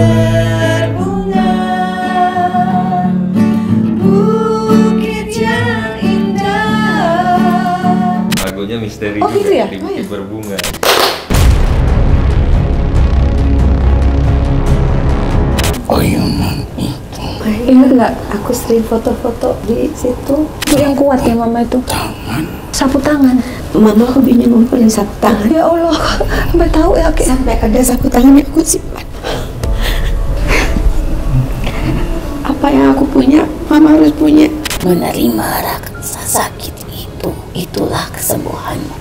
berbunga, bukit yang indah. Lagunya misteri Oh, juga, gitu ya? di Oh, Bukit ya. Berbunga. Oh iya, Ingat nggak? Aku sering foto-foto di situ. Bu, yang kuat ya mama itu. tangan. Sapu tangan. Mama hobinya ngumpulin sapu tangan. Ya Allah, Mbak tahu ya Ki. Sampai ada sapu tangan yang aku simpan. Apa yang aku punya, Mama harus punya. Menerima rasa sakit itu, itulah kesembuhanmu.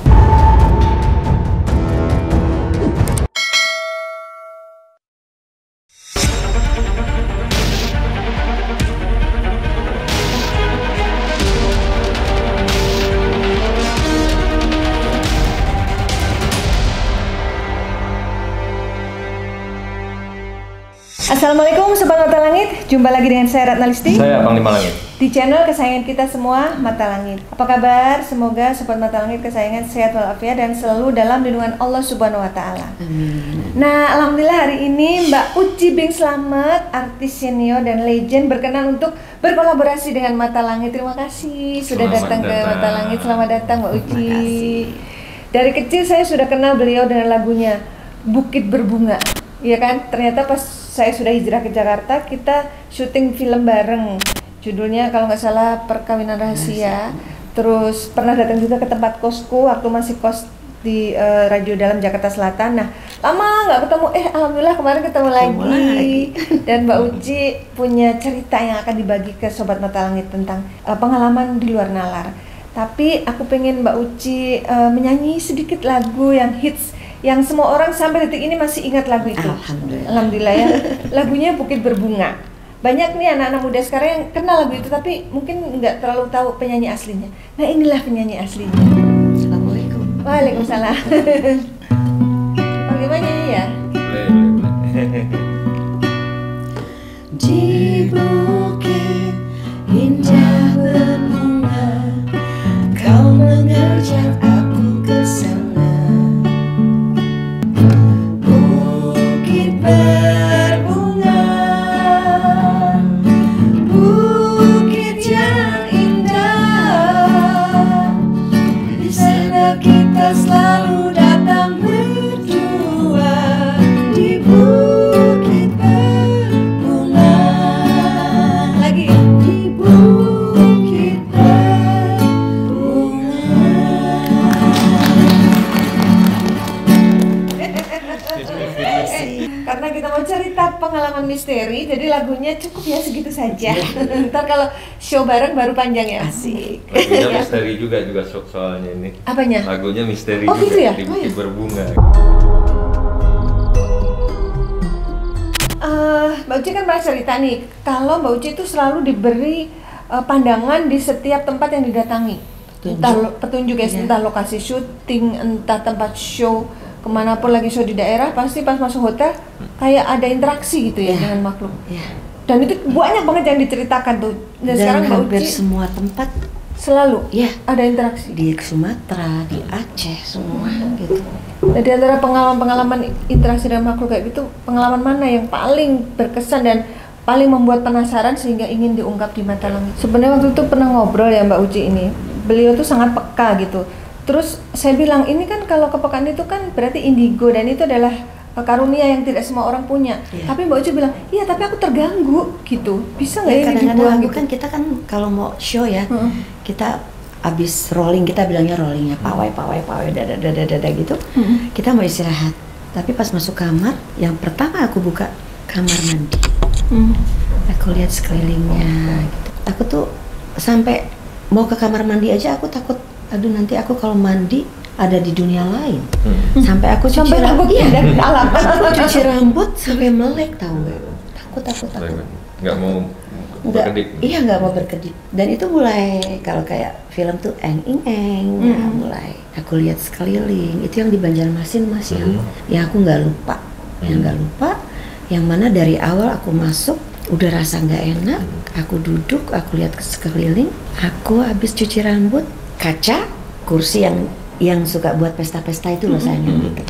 Assalamualaikum Sobat Mata Langit, jumpa lagi dengan saya Ratna Listi Saya Panglima Langit. di channel kesayangan kita semua, Mata Langit. Apa kabar? Semoga Sobat Mata Langit kesayangan sehat walafiat dan selalu dalam lindungan Allah Subhanahu wa Ta'ala. Nah, alhamdulillah hari ini Mbak Uci Bing Slamet, artis senior dan legend, berkenan untuk berkolaborasi dengan Mata Langit. Terima kasih sudah Selamat datang ke datang. Mata Langit. Selamat datang Mbak Uci. Terima kasih. Dari kecil saya sudah kenal beliau dengan lagunya Bukit Berbunga. Iya kan? Ternyata pas saya sudah hijrah ke Jakarta, kita syuting film bareng. Judulnya kalau nggak salah Perkawinan Rahasia. Terus pernah datang juga ke tempat kosku waktu masih kos di Radio Dalam Jakarta Selatan. Nah, lama nggak ketemu. Alhamdulillah kemarin ketemu lagi. Dan Mbak Uci punya cerita yang akan dibagi ke Sobat Mata Langit tentang pengalaman di luar nalar. Tapi aku pengen Mbak Uci menyanyi sedikit lagu yang hits, yang semua orang sampai detik ini masih ingat lagu itu. Alhamdulillah ya. Lagunya Bukit Berbunga. Banyak nih anak-anak muda sekarang yang kenal lagu itu, tapi mungkin nggak terlalu tahu penyanyi aslinya. Nah, inilah penyanyi aslinya. Assalamualaikum. Waalaikumsalam. Bagaimana nyanyi ya? Boleh. Di bukit indah berbunga, kau mengejar aku ke sana. Bukit berbunga, bukit yang indah. Di sana kita selalu datang berdua. Di bukit berbunga, Lagi. di bukit berbunga. Karena kita mau cerita pengalaman misteri, jadi lagunya cukup ya segitu saja. Ntar kalau show bareng baru panjang ya. Asik. Lagunya misteri juga soalnya ini. Apanya? Lagunya misteri Oh, juga, gitu ya? di Oh, Bukit iya. Berbunga. Mbak Uci kan pernah cerita nih, kalau Mbak Uci itu selalu diberi pandangan di setiap tempat yang didatangi. Entah petunjuk ya, Iya. entah lokasi syuting, entah tempat show, kemanapun lagi show di daerah, pasti pas masuk hotel kayak ada interaksi gitu ya Iya. dengan makhluk. Ya. Dan itu banyak banget yang diceritakan tuh. Dan sekarang Mbak hampir Uci semua tempat selalu ya, ada interaksi. di Sumatera, di Aceh, semua gitu. Nah, di antara pengalaman-pengalaman interaksi dengan makhluk kayak gitu, pengalaman mana yang paling berkesan dan paling membuat penasaran sehingga ingin diungkap di Mata Langit? Sebenarnya waktu itu pernah ngobrol ya Mbak Uci ini, beliau tuh sangat peka gitu. Terus saya bilang, ini kan kalau kepekaan itu kan berarti indigo dan itu adalah karunia yang tidak semua orang punya. Iya. Tapi Mbak Uci bilang, iya tapi aku terganggu gitu. Bisa nggak Ya, ini kadang-kadang dibuang lagu gitu? kan kita kan kalau mau show ya, Heeh. kita abis rolling, kita bilangnya rollingnya pawai dada gitu. Kita mau istirahat, tapi pas masuk kamar, yang pertama aku buka kamar mandi, aku lihat sekelilingnya gitu. Aku tuh sampai mau ke kamar mandi aja aku takut, aduh nanti aku kalau mandi ada di dunia lain. Sampai aku cuci Sampai takut rambut, iya. pindah ke alam. Aku cuci rambut sampai melek, tahu nggak? Takut. Nggak mau Nggak, berkedip. iya nggak mau berkedip. Dan itu mulai kalau kayak film tuh eng ya, mulai aku lihat sekeliling. Itu yang di Banjarmasin Mas ya aku nggak lupa, yang mana dari awal aku masuk udah rasa nggak enak, aku duduk, aku lihat ke sekeliling, aku habis cuci rambut, kaca, kursi yang suka buat pesta-pesta itu loh sayang gitu.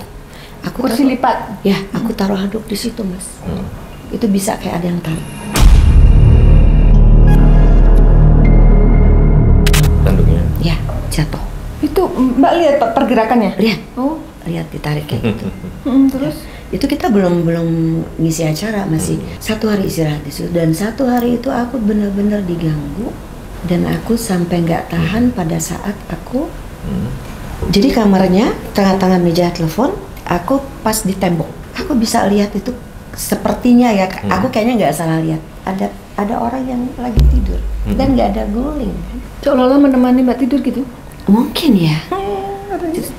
Aku Kursi taruh- lipat. Ya, aku taruh handuk di situ Mas. itu bisa kayak ada yang tarik. Tanduknya. Ya, jatuh. Itu Mbak lihat pergerakannya? Lihat, Oh, lihat ditarik kayak gitu. terus? Itu kita belum ngisi acara, masih 1 hari istirahat di situ. Dan 1 hari itu aku benar-benar diganggu dan aku sampai nggak tahan pada saat aku. Jadi kamarnya tengah-tengah meja telepon, aku pas di tembok, aku bisa lihat itu sepertinya ya, aku kayaknya nggak salah lihat. Ada orang yang lagi tidur dan nggak ada guling kan? Seolah-olah menemani Mbak tidur gitu? Mungkin ya.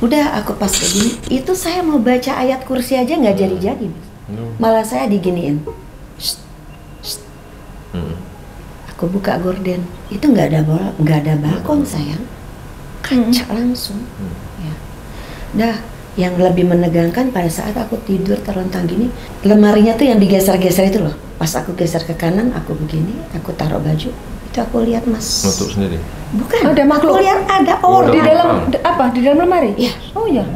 Udah aku pas kayak gini, itu saya mau baca ayat kursi aja nggak jadi-jadi, malah saya diginiin. Aku buka gorden, itu nggak ada balkon sayang, kaca langsung. Ya. Dah, yang lebih menegangkan pada saat aku tidur terlentang gini, lemarinya tuh yang digeser-geser itu loh. Pas aku geser ke kanan, aku begini, aku taruh baju, itu aku lihat Mas. Nutup sendiri. Bukan. Ada makhluk. Aku lihat ada orang. Di dalam apa? Di dalam lemari? Iya. Oh iya.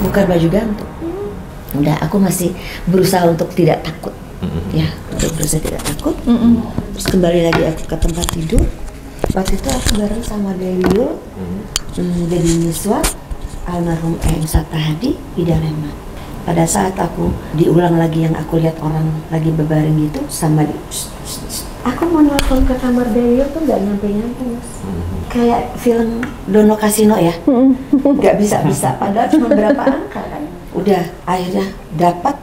Bukan baju gantung. Udah, aku masih berusaha untuk tidak takut. Ya, untuk berusaha tidak takut. Terus kembali lagi aku ke tempat tidur. Waktu itu aku bareng sama Dewi, Dedi Miswa, almarhum Eyang Satahadi, Ida Rehman. Pada saat aku diulang lagi yang aku lihat orang lagi berbaring gitu sama aku mau nelfon ke kamar Dewi tuh nggak nyampe-nyampe Mas. Kayak film Dono Kasino ya, nggak bisa. Padahal cuma berapa angka kan. Udah, akhirnya dapat,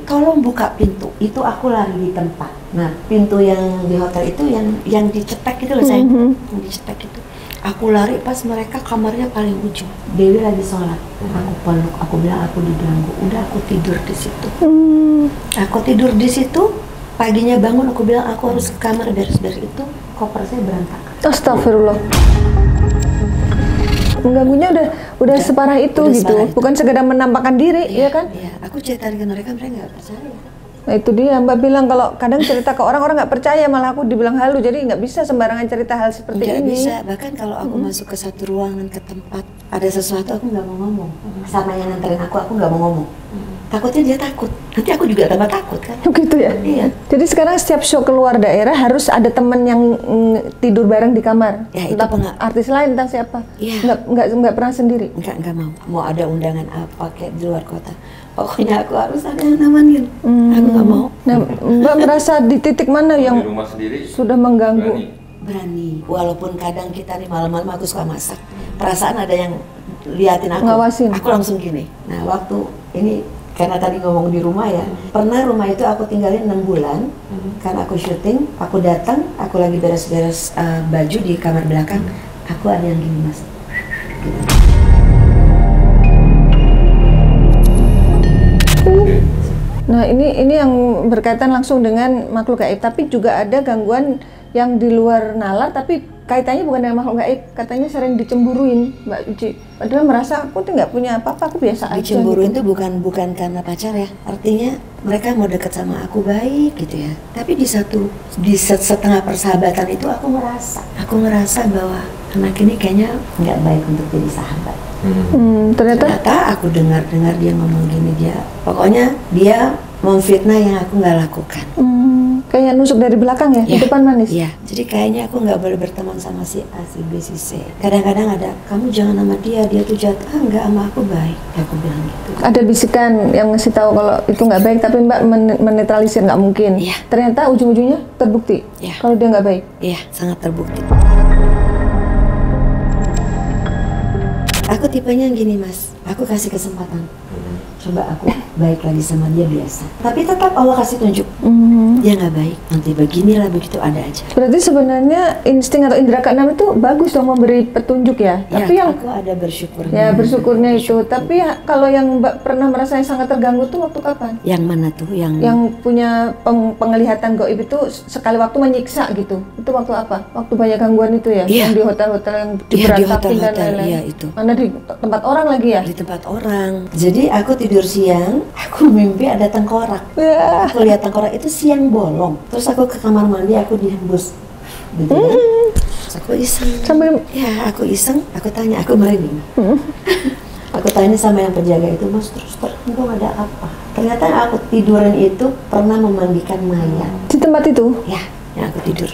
tolong buka pintu. Itu aku lari di tempat. Nah, pintu yang di hotel itu yang dicetek gitu loh sayang, yang dicetek itu. Aku lari pas mereka kamarnya paling ujung. Dewi lagi sholat. Aku peluk, aku bilang aku diganggu. Udah, aku tidur di situ. Aku tidur di situ. Paginya bangun, aku bilang aku harus ke kamar beres-beres itu. Koper saya berantakan. Astagfirullah. Mengganggunya udah separah itu Udah gitu. separah itu. Bukan sekedar menampakkan diri, ya kan? Iya, aku ceritain ke mereka nggak percaya. Nah itu dia Mbak bilang kalau kadang cerita ke orang nggak percaya, malah aku dibilang halu, jadi nggak bisa sembarangan cerita hal seperti Nggak ini. bisa, bahkan kalau aku masuk ke satu ruangan, ke tempat ada sesuatu, aku nggak mau ngomong. Sama yang nganterin aku nggak mau ngomong. Takutnya dia takut, nanti aku juga tambah takut kan. Gitu ya? Iya. Jadi sekarang setiap show keluar daerah harus ada teman yang tidur bareng di kamar. Ya, itu entah artis lain, entah siapa. Iya. Nggak pernah sendiri. Nggak mau ada undangan apa kayak di luar kota. Pokoknya aku harus ada yang nemenin. Aku nggak mau. Nah, Mbak merasa di titik mana yang Di rumah sendiri sudah mengganggu? Berani. Walaupun kadang kita nih malam-malam aku suka masak. Perasaan ada yang liatin aku. Ngawasin. Aku langsung gini. Nah, waktu ini karena tadi ngomong di rumah ya, pernah rumah itu aku tinggalin 6 bulan karena aku syuting, aku datang, aku lagi beres-beres baju di kamar belakang, aku ada yang gini Mas. Nah ini yang berkaitan langsung dengan makhluk gaib, tapi juga ada gangguan yang di luar nalar, tapi kaitannya bukan dengan makhluk gaib, katanya sering dicemburuin Mbak Uci. Padahal merasa aku tuh nggak punya apa-apa, aku biasa aja. Dicemburuin gitu. tuh bukan karena pacar ya, artinya mereka mau deket sama aku baik gitu ya. Tapi di setengah persahabatan itu aku ngerasa bahwa anak ini kayaknya nggak baik untuk jadi sahabat. Ternyata aku dengar dia ngomong gini, pokoknya dia memfitnah yang aku nggak lakukan. Kayak nusuk dari belakang ya, di depan manis. Iya, jadi kayaknya aku nggak boleh berteman sama si A, si B, si C. Kadang-kadang ada, kamu jangan sama dia tuh jahat. Nggak, sama aku baik. Aku bilang gitu. Ada bisikan yang ngasih tahu kalau itu nggak baik, tapi Mbak menetralisir nggak mungkin. Iya. Ternyata ujung-ujungnya terbukti kalau dia nggak baik. Iya, sangat terbukti. Aku tipenya gini Mas, aku kasih kesempatan. Coba aku baik lagi sama dia biasa. Tapi tetap Allah kasih tunjuk. Dia nggak baik, nanti beginilah begitu ada aja. Berarti sebenarnya insting atau indera keenam itu bagus dong memberi petunjuk ya. Tapi yang aku ada bersyukurnya. Ya bersyukurnya itu. Tapi kalau yang Mbak pernah merasa yang sangat terganggu tuh waktu kapan? Yang mana tuh? Yang punya penglihatan gaib itu sekali waktu menyiksa gitu. Itu waktu apa? Waktu banyak gangguan itu ya? Iya. Yang di hotel-hotel yang Iya, diberantakin di dan hotel-hotel, lain-lain. iya, itu. Mana di tempat orang lagi ya? Di tempat orang. Jadi aku tidur siang, aku mimpi ada tengkorak. Ya. Aku lihat tengkorak itu siang bolong. Terus aku ke kamar mandi, aku dihembus. Gitu kan? Terus aku iseng. Sambil Ya, aku iseng, aku tanya, aku merinding. Aku tanya sama yang penjaga itu, Mas, terus terus ada apa? Ternyata aku tiduran itu pernah memandikan mayat. Di tempat itu? Ya, yang aku tidur.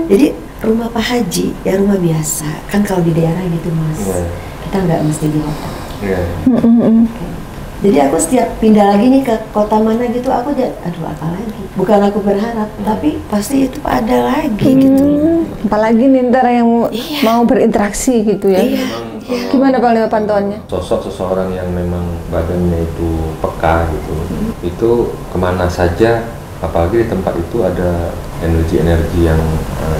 Jadi rumah Pak Haji, ya rumah biasa. Kan kalau di daerah gitu, Mas. Kita nggak mesti di hotel. Jadi aku setiap pindah lagi nih ke kota mana gitu, aku aduh apa lagi? Bukan aku berharap, tapi pasti itu ada lagi gitu. Apalagi nih ntar yang mau berinteraksi gitu ya. Gimana Pak Lima pantauannya? Sosok seseorang yang memang badannya itu peka gitu, itu kemana saja, apalagi di tempat itu ada energi-energi yang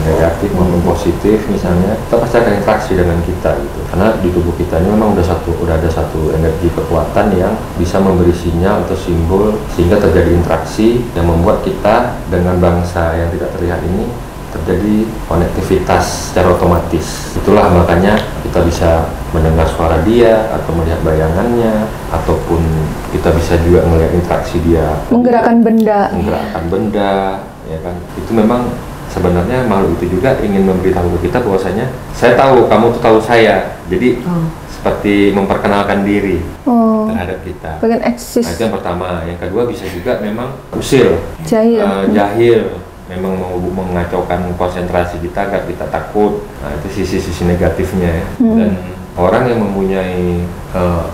negatif maupun positif misalnya, kita pasti akan interaksi dengan kita gitu. Karena di tubuh kita ini memang udah ada satu energi kekuatan yang bisa memberi sinyal atau simbol sehingga terjadi interaksi yang membuat kita dengan bangsa yang tidak terlihat ini terjadi konektivitas secara otomatis. Itulah makanya kita bisa mendengar suara dia atau melihat bayangannya, ataupun kita bisa juga melihat interaksi dia, menggerakkan benda, ya kan. Itu memang sebenarnya makhluk itu juga ingin memberitahu ke kita bahwasanya saya tahu, kamu tuh tahu saya. Jadi seperti memperkenalkan diri terhadap kita. Pengen eksis. Nah, itu yang pertama. Yang kedua bisa juga memang usil, jahil. Memang mau mengacaukan konsentrasi kita agar kita takut. Nah, itu sisi-sisi negatifnya ya. Dan orang yang mempunyai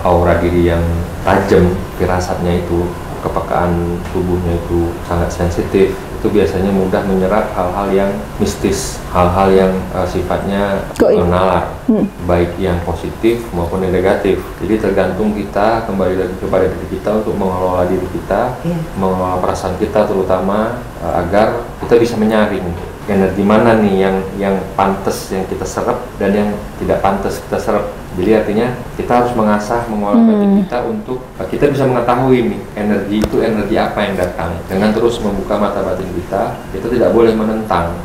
aura diri yang tajam, firasatnya itu, kepekaan tubuhnya itu sangat sensitif, itu biasanya mudah menyerap hal-hal yang mistis, hal-hal yang sifatnya nalar, baik yang positif maupun yang negatif. Jadi tergantung kita, kembali lagi kepada diri kita untuk mengelola diri kita, mengelola perasaan kita terutama, agar kita bisa menyaring energi mana nih yang pantas yang kita serap dan yang tidak pantas kita serap. Jadi artinya kita harus mengasah, mengolah batin kita untuk kita bisa mengetahui nih energi itu energi apa yang datang. Dengan terus membuka mata batin kita tidak boleh menentang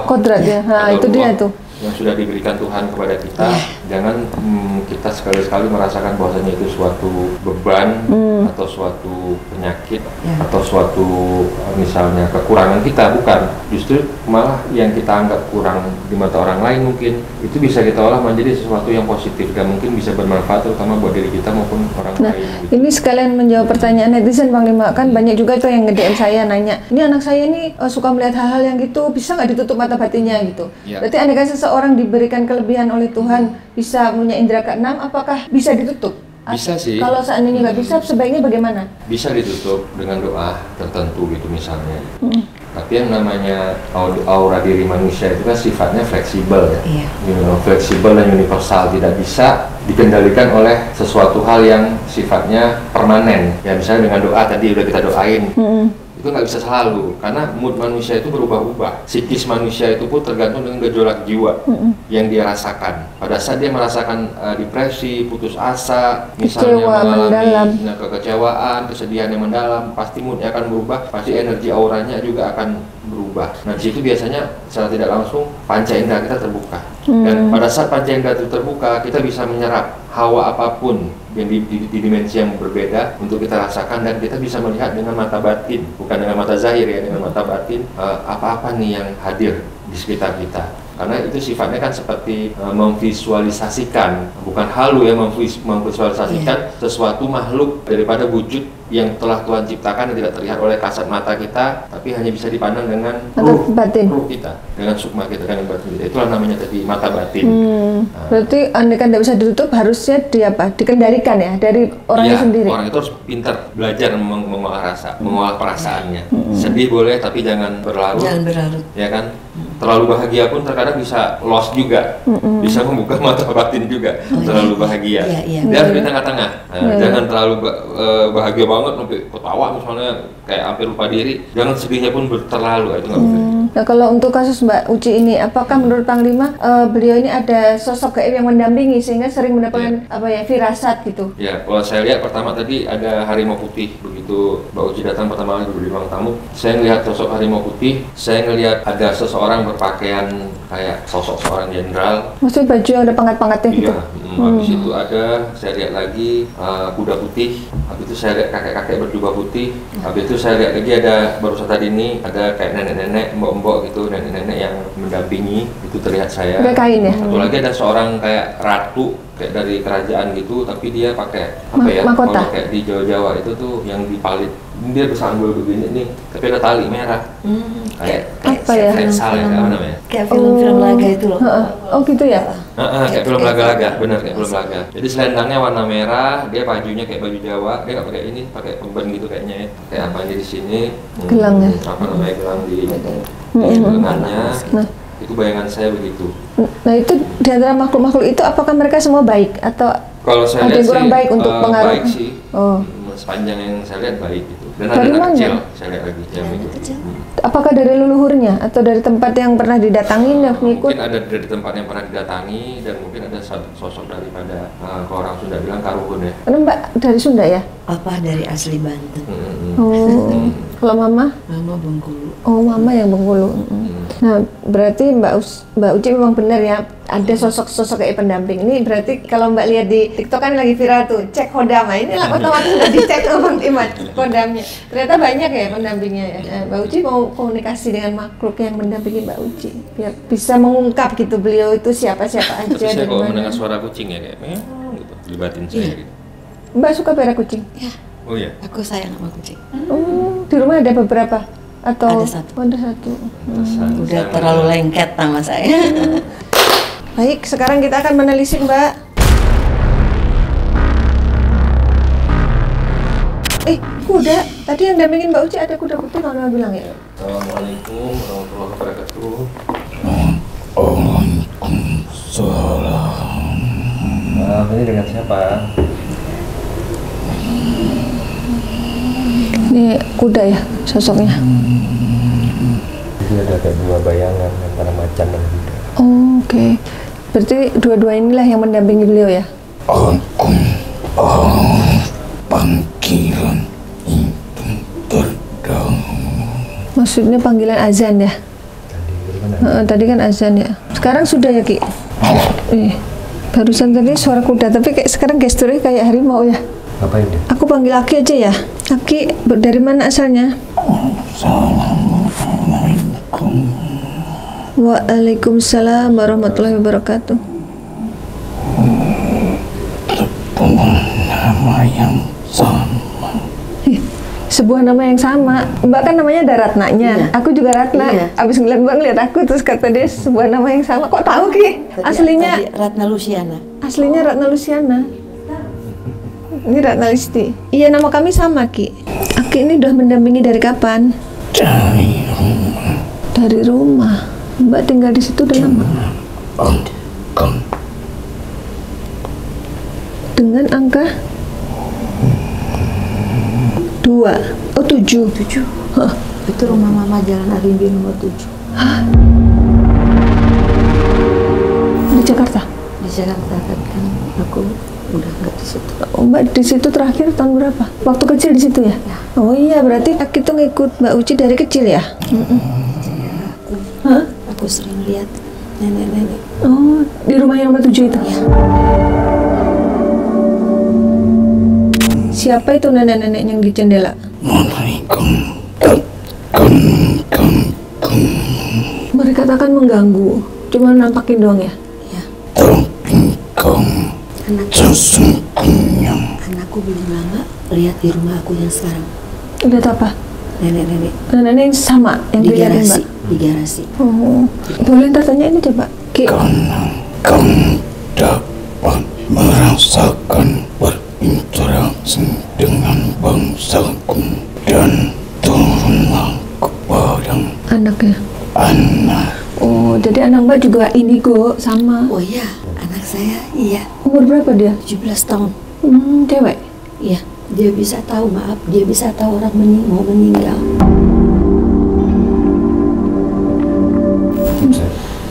kodrat ya. Nah, itu dia tuh yang sudah diberikan Tuhan kepada kita. Jangan kita sekali-sekali merasakan bahwasanya itu suatu beban atau suatu penyakit atau suatu misalnya kekurangan kita, bukan. Justru malah yang kita anggap kurang di mata orang lain mungkin itu bisa kita olah menjadi sesuatu yang positif dan mungkin bisa bermanfaat terutama buat diri kita maupun orang lain gitu. Ini sekalian menjawab pertanyaan netizen Bang Lima, kan banyak juga tuh yang nge-DM saya nanya, ini anak saya ini suka melihat hal-hal yang gitu, bisa nggak ditutup mata batinnya gitu. Berarti andaikan seseorang diberikan kelebihan oleh Tuhan, bisa punya indera keenam, apakah bisa ditutup? Bisa sih. Kalau seandainya nggak bisa, sebaiknya bagaimana? Bisa ditutup dengan doa tertentu gitu misalnya. Tapi yang namanya aura diri manusia itu kan sifatnya fleksibel ya. Fleksibel dan universal, tidak bisa dikendalikan oleh sesuatu hal yang sifatnya permanen. Ya misalnya dengan doa tadi udah kita doain. Itu nggak bisa selalu, karena mood manusia itu berubah-ubah. Psikis manusia itu pun tergantung dengan gejolak jiwa yang dia rasakan. Pada saat dia merasakan depresi, putus asa, misalnya mengalami kekecewaan, kesedihan yang mendalam, pasti moodnya akan berubah, pasti energi auranya juga akan berubah. Nah, di situ biasanya secara tidak langsung panca indera kita terbuka. Dan pada saat panca indera itu terbuka, kita bisa menyerap hawa apapun yang di dimensi yang berbeda untuk kita rasakan, dan kita bisa melihat dengan mata batin, bukan dengan mata zahir ya, dengan mata batin apa-apa nih yang hadir di sekitar kita. Karena itu sifatnya kan seperti memvisualisasikan, bukan halu ya, memvisualisasikan sesuatu makhluk daripada wujud yang telah Tuhan ciptakan yang tidak terlihat oleh kasat mata kita, tapi hanya bisa dipandang dengan ruh kita, dengan sukma kita, dengan batin kita. Itulah namanya tadi mata batin. Berarti andaikan tidak bisa ditutup, harusnya dikendalikan ya dari orangnya sendiri. Orang itu harus pintar belajar mengolah rasa, mengolah perasaannya. Sedih boleh, tapi jangan berlarut. Ya kan? Terlalu bahagia pun terkadang bisa lost juga, bisa membuka mata batin juga. Terlalu bahagia, dia harus di tengah-tengah. Jangan terlalu bahagia banget sampai ketawa misalnya kayak hampir lupa diri. Jangan sedihnya pun terlalu, itu nggak boleh. Nah, kalau untuk kasus Mbak Uci ini, apakah menurut Panglima beliau ini ada sosok gaib yang mendampingi sehingga sering mendapatkan firasat gitu? Ya, kalau saya lihat pertama tadi ada harimau putih. Begitu Mbak Uci datang pertama kali di ruang tamu, saya melihat sosok harimau putih. Saya ngelihat ada seseorang berpakaian kayak sosok seorang jenderal. Maksudnya baju yang ada pangkat-pangkatnya gitu? Iya. Habis itu ada, saya lihat lagi kuda putih. Habis itu saya lihat kakek-kakek berjubah putih. Habis itu saya lihat lagi ada barusan tadi ini ada kayak nenek-nenek, mbok-mbok gitu, nenek-nenek yang mendampingi. Itu terlihat saya. Kayak kain ya? Satu lagi ada seorang kayak ratu kayak dari kerajaan gitu, tapi dia pakai apa ya? Mahkota. Kalau kayak di Jawa itu tuh yang dipalit, dia bersanggul begini nih, tapi ada tali merah. Kayak apa ya? kayak sal ya, apa namanya? Kayak film-film laga itu loh. Oh gitu ya? Kayak film laga-laga, benar kayak film laga. Jadi selendangnya warna merah, dia bajunya kayak baju Jawa, dia nggak pakai ini, pakai pemben gitu kayaknya ya. Kayak apa di sini? Gelang ya? Apa namanya gelang di lengannya? Nah. Itu bayangan saya begitu. Nah itu di antara makhluk-makhluk itu apakah mereka semua baik atau Kalau saya ada lihat yang kurang sih, baik untuk pengaruh? baik sih. Oh. Sepanjang yang saya lihat baik gitu. Dan Dari ada anak mana? kecil, saya lihat lagi yang ikut. Apakah dari leluhurnya atau dari tempat yang pernah didatangi yang mengikut? Mungkin ada dari tempat yang pernah didatangi dan mungkin ada sosok daripada kalau orang Sunda bilang karuhun ya. Karena Mbak dari Sunda ya? Apa dari asli Banten? Oh. Kalau Mama? Mama Bengkulu. Oh, Mama yang Bengkulu. Nah, berarti Mbak Uci memang benar ya, ada sosok-sosok kayak pendamping. Ini berarti kalau Mbak lihat di TikTok kan lagi viral tuh, cek kodam. Nah, ini lah otomatis sudah dicek Bang Iman kodamnya. Ternyata banyak ya pendampingnya ya. Nah, Mbak Uci mau komunikasi dengan makhluk yang mendampingi Mbak Uci, biar bisa mengungkap gitu beliau itu siapa-siapa aja. Tapi saya dari kalau mana. mendengar suara kucing ya kayak gitu, libatin saya gitu. Mbak suka pelihara kucing? Ya, Oh iya. aku sayang sama kucing. Oh, di rumah ada beberapa atau Ada satu. Oh, ada satu. Udah terlalu lengket sama saya. Baik, sekarang kita akan menelisik Mbak. Kuda. Tadi yang dampingin Mbak Uci ada kuda putih kalau Mbak bilang ya. Assalamualaikum warahmatullahi wabarakatuh. Waalaikumsalam. Ini dengan siapa? Ini kuda ya sosoknya. Jadi ada kayak dua bayangan antara macan dan kuda. Oh, oke. Berarti dua-dua inilah yang mendampingi beliau ya? Aku panggilan itu terdahulu. Maksudnya panggilan azan ya? Tadi kan azan ya. Sekarang sudah ya Ki? Barusan tadi suara kuda, tapi kayak sekarang gesturnya kayak harimau ya? Apa ini? Aku panggil Aki aja ya. Aki dari mana asalnya? Assalamualaikum. Waalaikumsalam warahmatullahi wabarakatuh. Nama yang sama. Sebuah nama yang sama. Mbak kan namanya ada Ratnanya. Iya. Aku juga Ratna. Iya. Abis ngeliat Mbak ngeliat aku terus kata dia sebuah nama yang sama. Kok tahu Ki? Aslinya Tadi Ratna Luciana. aslinya Ratna Luciana. Ini Ratna Listi. Iya, nama kami sama Ki. Aki ini udah mendampingi dari kapan? Dari rumah. Dari rumah. Mbak tinggal di situ udah lama. Akan Dengan angka 2. Oh 7. Hah. Itu rumah Mama Jalan Arimbi nomor 7. Di Jakarta. Di Jakarta kan aku udah nggak di situ. Oh, Mbak di situ terakhir tahun berapa? Waktu kecil di situ ya? Oh iya, berarti Aki tuh ngikut Mbak Uci dari kecil ya? Hah? Aku sering lihat nenek-nenek. Oh, di rumah yang nomor 7 itu? Siapa itu nenek-nenek yang di jendela? Mereka akan mengganggu, cuma nampakin doang ya? tapi kamu sesungguhnya Anakku belum lama lihat di rumah aku yang sekarang. Lihat apa? Nenek-nenek Nenek yang sama yang di dilihatin garasi, Mbak? di garasi. Oh, boleh ntar tanya ini coba. Ki, karena kamu dapat merasakan berinteraksi dengan bangsaku dan turunlah kepada anaknya. anak. Oh, jadi anak Mbak juga indigo sama. Oh iya, anak saya iya Umur berapa dia? 17 tahun. Cewek. Iya, dia bisa tahu, maaf, dia bisa tahu orang mau meninggal.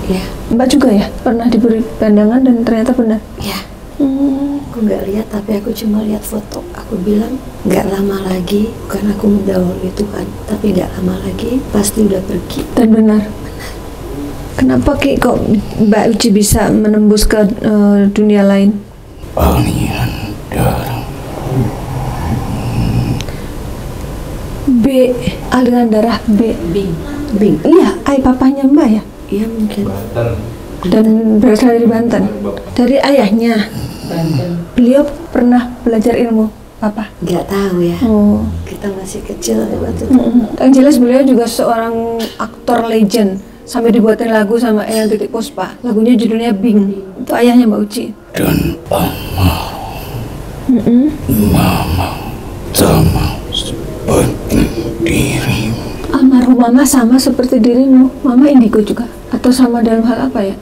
Ya, Mbak juga ya? Pernah diberi pandangan dan ternyata benar? ya. Aku nggak lihat, tapi aku cuma lihat foto. Aku bilang nggak lama lagi, bukan aku mendahului Tuhan, tapi nggak lama lagi pasti udah pergi. Dan benar. Kenapa Ki kok Mbak Uci bisa menembus ke dunia lain? Aliran darah. B, aliran darah B. Bing, Bing. Iya, papahnya Mbak ya? Iya mungkin. dan berasal dari Banten. Dari ayahnya, beliau pernah belajar ilmu apa? Nggak tahu ya. Oh. Kita masih kecil waktu itu. Yang jelas beliau juga seorang aktor legend. Sampai dibuatin lagu sama Eyang Titik Puspa. Lagunya judulnya Bing. Itu ayahnya Mbak Uci. Dan Mama sama seperti dirimu. Almarhum Mama sama seperti dirimu. Mama indigo juga. Atau sama dalam hal apa ya?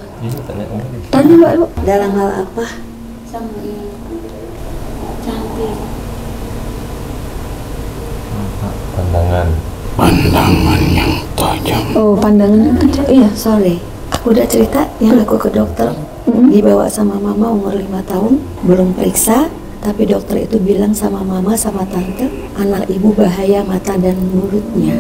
Tanya Mbak Lu. Dalam hal apa? Pandangan yang tajam. Oh, pandangannya tajam. Iya. Sorry, aku udah cerita yang aku ke dokter. Dibawa sama mama umur 5 tahun, belum periksa. Tapi dokter itu bilang sama mama sama tante, anak ibu bahaya mata dan mulutnya.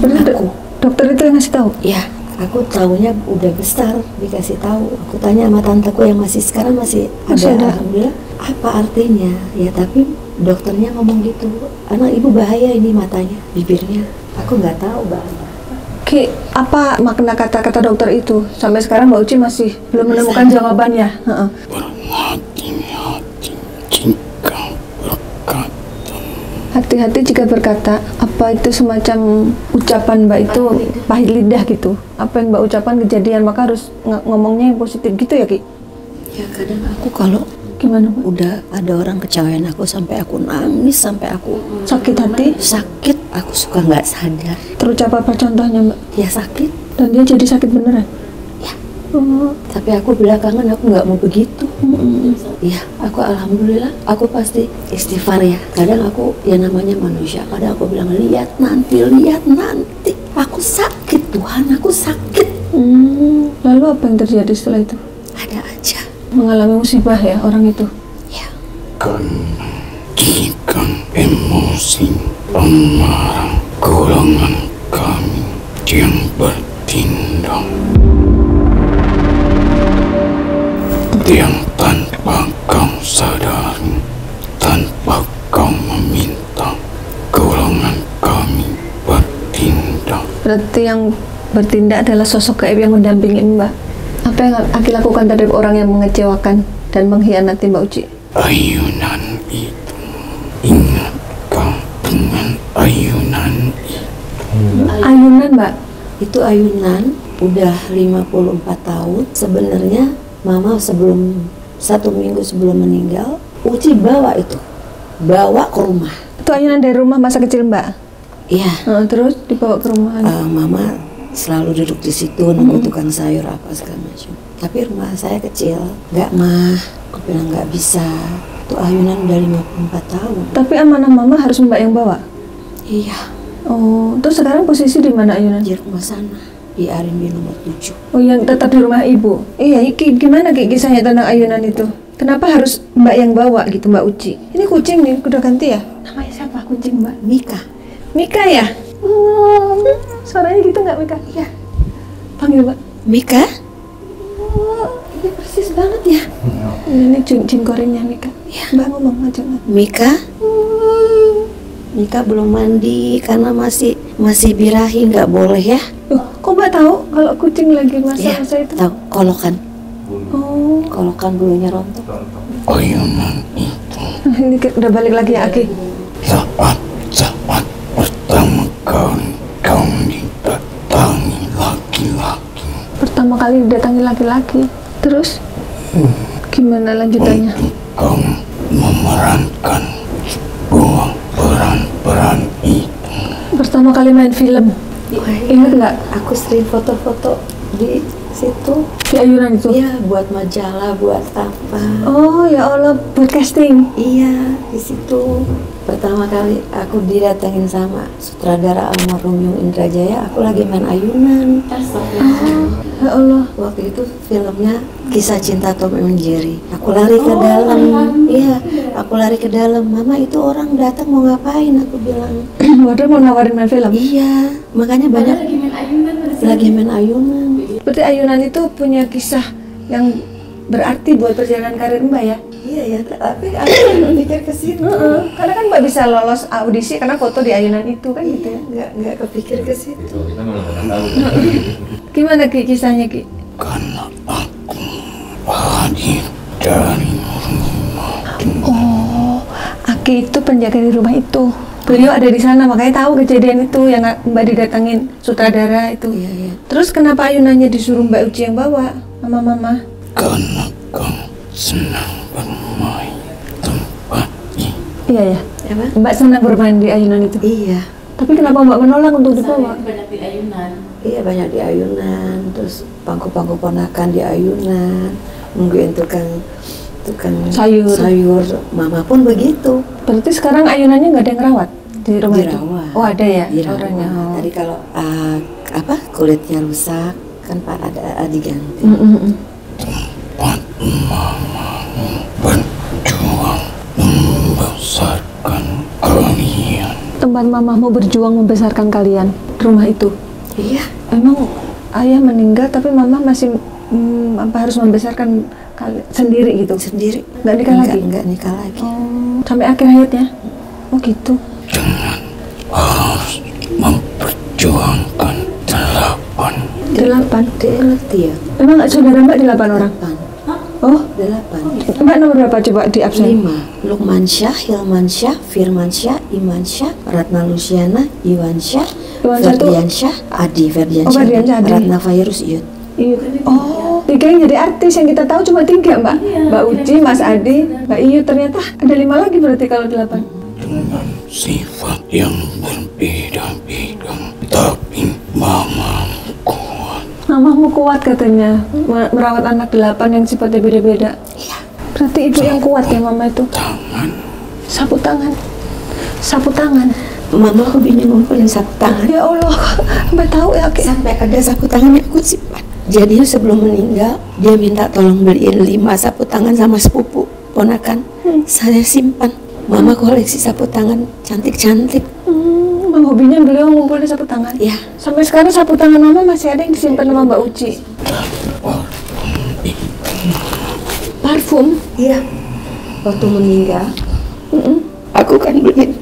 Benar, dokter itu yang ngasih tahu? Ya, aku tahunya udah besar dikasih tahu. Aku tanya sama tanteku yang masih sekarang masih ada. Alhamdulillah. Apa artinya? Ya tapi dokternya ngomong gitu. Anak ibu bahaya ini matanya, bibirnya. Aku nggak tahu bahaya. Oke, apa makna kata-kata dokter itu? Sampai sekarang Mbak Uci masih belum menemukan jawabannya. Berhati-hati jika berkata. Hati-hati jika berkata. Apa itu semacam ucapan Mbak itu pahit lidah gitu? Apa yang Mbak ucapkan kejadian, maka harus ngomongnya yang positif gitu ya Ki? Ya kadang aku kalau Gimana Mbak? udah ada orang kecewain aku sampai aku nangis, sampai aku Sakit hati? sakit, aku suka nggak sadar. Terucap apa contohnya Mbak? Ya sakit. Dan dia jadi sakit beneran? Ya. Oh. Tapi aku belakangan aku nggak mau begitu. Ya, aku alhamdulillah, aku pasti istighfar ya. Kadang aku ya namanya manusia. Kadang aku bilang lihat nanti. Aku sakit Tuhan, aku sakit. Lalu apa yang terjadi setelah itu? Ada aja. Mengalami musibah ya orang itu? Ya. Karena jika emosi amarah golongan kami yang bertindak, yang tanpa kau sadari, tanpa kau meminta, golongan kami bertindak. Berarti yang bertindak adalah sosok gaib yang mendampingi Mbak. Apa yang Aki lakukan terhadap orang yang mengecewakan dan mengkhianati Mbak Uci? Ayunan itu, ingat kau dengan ayunan itu. Ayunan Mbak? Itu ayunan udah 54 tahun. Sebenarnya mama sebelum 1 minggu sebelum meninggal, Uci bawa itu. Bawa ke rumah. Itu ayunan dari rumah masa kecil Mbak? Iya. Terus dibawa ke rumah. Mama selalu duduk di situ nunggu tukang sayur apa segala macam. Tapi rumah saya kecil, nggak mah. Aku bilang nggak bisa. Itu ayunan udah 54 tahun. Tapi amanah Mama harus Mbak yang bawa? Iya. Oh, terus sekarang posisi di mana ayunan? Di rumah sana, di Arimbi nomor 7. Oh, yang tetap di rumah ibu? Iya, gimana kisahnya tentang ayunan itu? Kenapa harus Mbak yang bawa gitu Mbak Uci? Ini kucing nih, udah ganti ya? Namanya siapa kucing Mbak? Mika. Mika ya? Suaranya gitu nggak Mika? Iya. Panggil Mbak. Mika? Ini persis banget ya? Ini jin gorengnya Mika. Ya. Mbak ngomong aja Mbak. Mika? Mika belum mandi karena masih birahi, nggak boleh ya? Kok Mbak tahu kalau kucing lagi masa-masa itu? Tahu, kolokan. Oh. Kolokan bulunya rontok. Ayunan itu Ini udah balik lagi ya Aki? saat pertama kali kau didatangi laki-laki. Pertama kali didatangi laki-laki. Terus? Gimana lanjutannya? Untuk kau memerankan sebuah peran itu. Pertama kali main film. Ingat nggak? Aku sering foto-foto di situ. Di ayunan itu? Iya, buat majalah, buat apa. Oh ya Allah, buat casting? Iya, di situ. Pertama kali aku didatengin sama sutradara almarhum Yung Indrajaya, aku lagi main ayunan. Ya Allah. Waktu itu filmnya Kisah Cinta Tom and Jerry. Aku lari ke dalam. Iya, aku lari ke dalam. Mama, itu orang datang mau ngapain? Aku bilang. Waduh, mau nawarin main film? Iya, makanya banyak lagi main ayunan. Berarti ayunan itu punya kisah yang berarti buat perjalanan karir Mbak ya? Iya ya, tapi aku pikir ke situ. Karena kan Mbak bisa lolos audisi karena foto di ayunan itu kan gitu ya? Nggak kepikir ke situ. Kita memang nggak tahu. Gimana Ki kisahnya Ki? Karena aku hadir dari rumah. Oh, Aki itu penjaga di rumah itu. Beliau ada di sana, makanya tahu kejadian itu yang Mbak didatangin sutradara itu. Iya, iya. Terus kenapa ayunannya disuruh Mbak Uci yang bawa, mama? Karena kau senang bermain tempat ini. Iya ya. Apa? Mbak senang bermain di ayunan itu. Iya. Tapi kenapa Mbak menolak untuk dibawa? Banyak di ayunan. Iya, banyak di ayunan, terus pangku-pangku ponakan di ayunan, nungguin tukang sayur. Mama pun begitu. Berarti sekarang ayunannya nggak ada yang rawat di rumah itu? Dirawat. Oh ada ya Dirawat. orangnya. Oh. Tadi kalau kulitnya rusak kan Pak ada diganti. Tempat mamamu berjuang membesarkan kalian. Tempat mamamu berjuang membesarkan kalian di rumah itu. Iya. Emang ayah meninggal tapi mama masih harus membesarkan sendiri gitu? Sendiri. Nggak nikah lagi? Nggak nikah lagi. Oh, sampai akhir hayatnya? Oh gitu. Dengan harus memperjuangkan 8. 8? Dia ngerti ya? Emang saudara Mbak 8 orang? 8. Oh, 8. Mbak nomor berapa coba di absen? 5. Lukman Syah, Hilman Syah, Firman Syah, Iman Syah, Ratna Luciana, Iwan Syah, Ferdian Syah, Adi Ferdian Oh, Ferdian Syah, Adi. Ratna Virus Iyut. Iya. Oh, 3 yang jadi artis yang kita tahu cuma 3 Mbak. Mbak Uci, Mas Adi, Mbak Iyu, ternyata ada 5 lagi berarti kalau 8. Dengan sifat yang berbeda-beda, tapi mamamu kuat. Mamamu kuat katanya, merawat anak 8 yang sifatnya beda-beda. Iya. Berarti ibu yang kuat ya mama itu. Tangan Sapu tangan. Sapu tangan. Mama hobinya ngumpulin sapu tangan. Ya Allah, Mbak tahu ya Ki. Sampai ada sapu tangan yang aku simpan. Jadi sebelum meninggal, dia minta tolong beliin 5 sapu tangan sama sepupu ponakan. Saya simpan. Mama koleksi sapu tangan cantik-cantik. Hobinya beliau ngumpulin sapu tangan. Ya. Sampai sekarang sapu tangan mama masih ada yang disimpan sama Mbak Uci. Parfum? Iya. Waktu meninggal, aku kan beliin.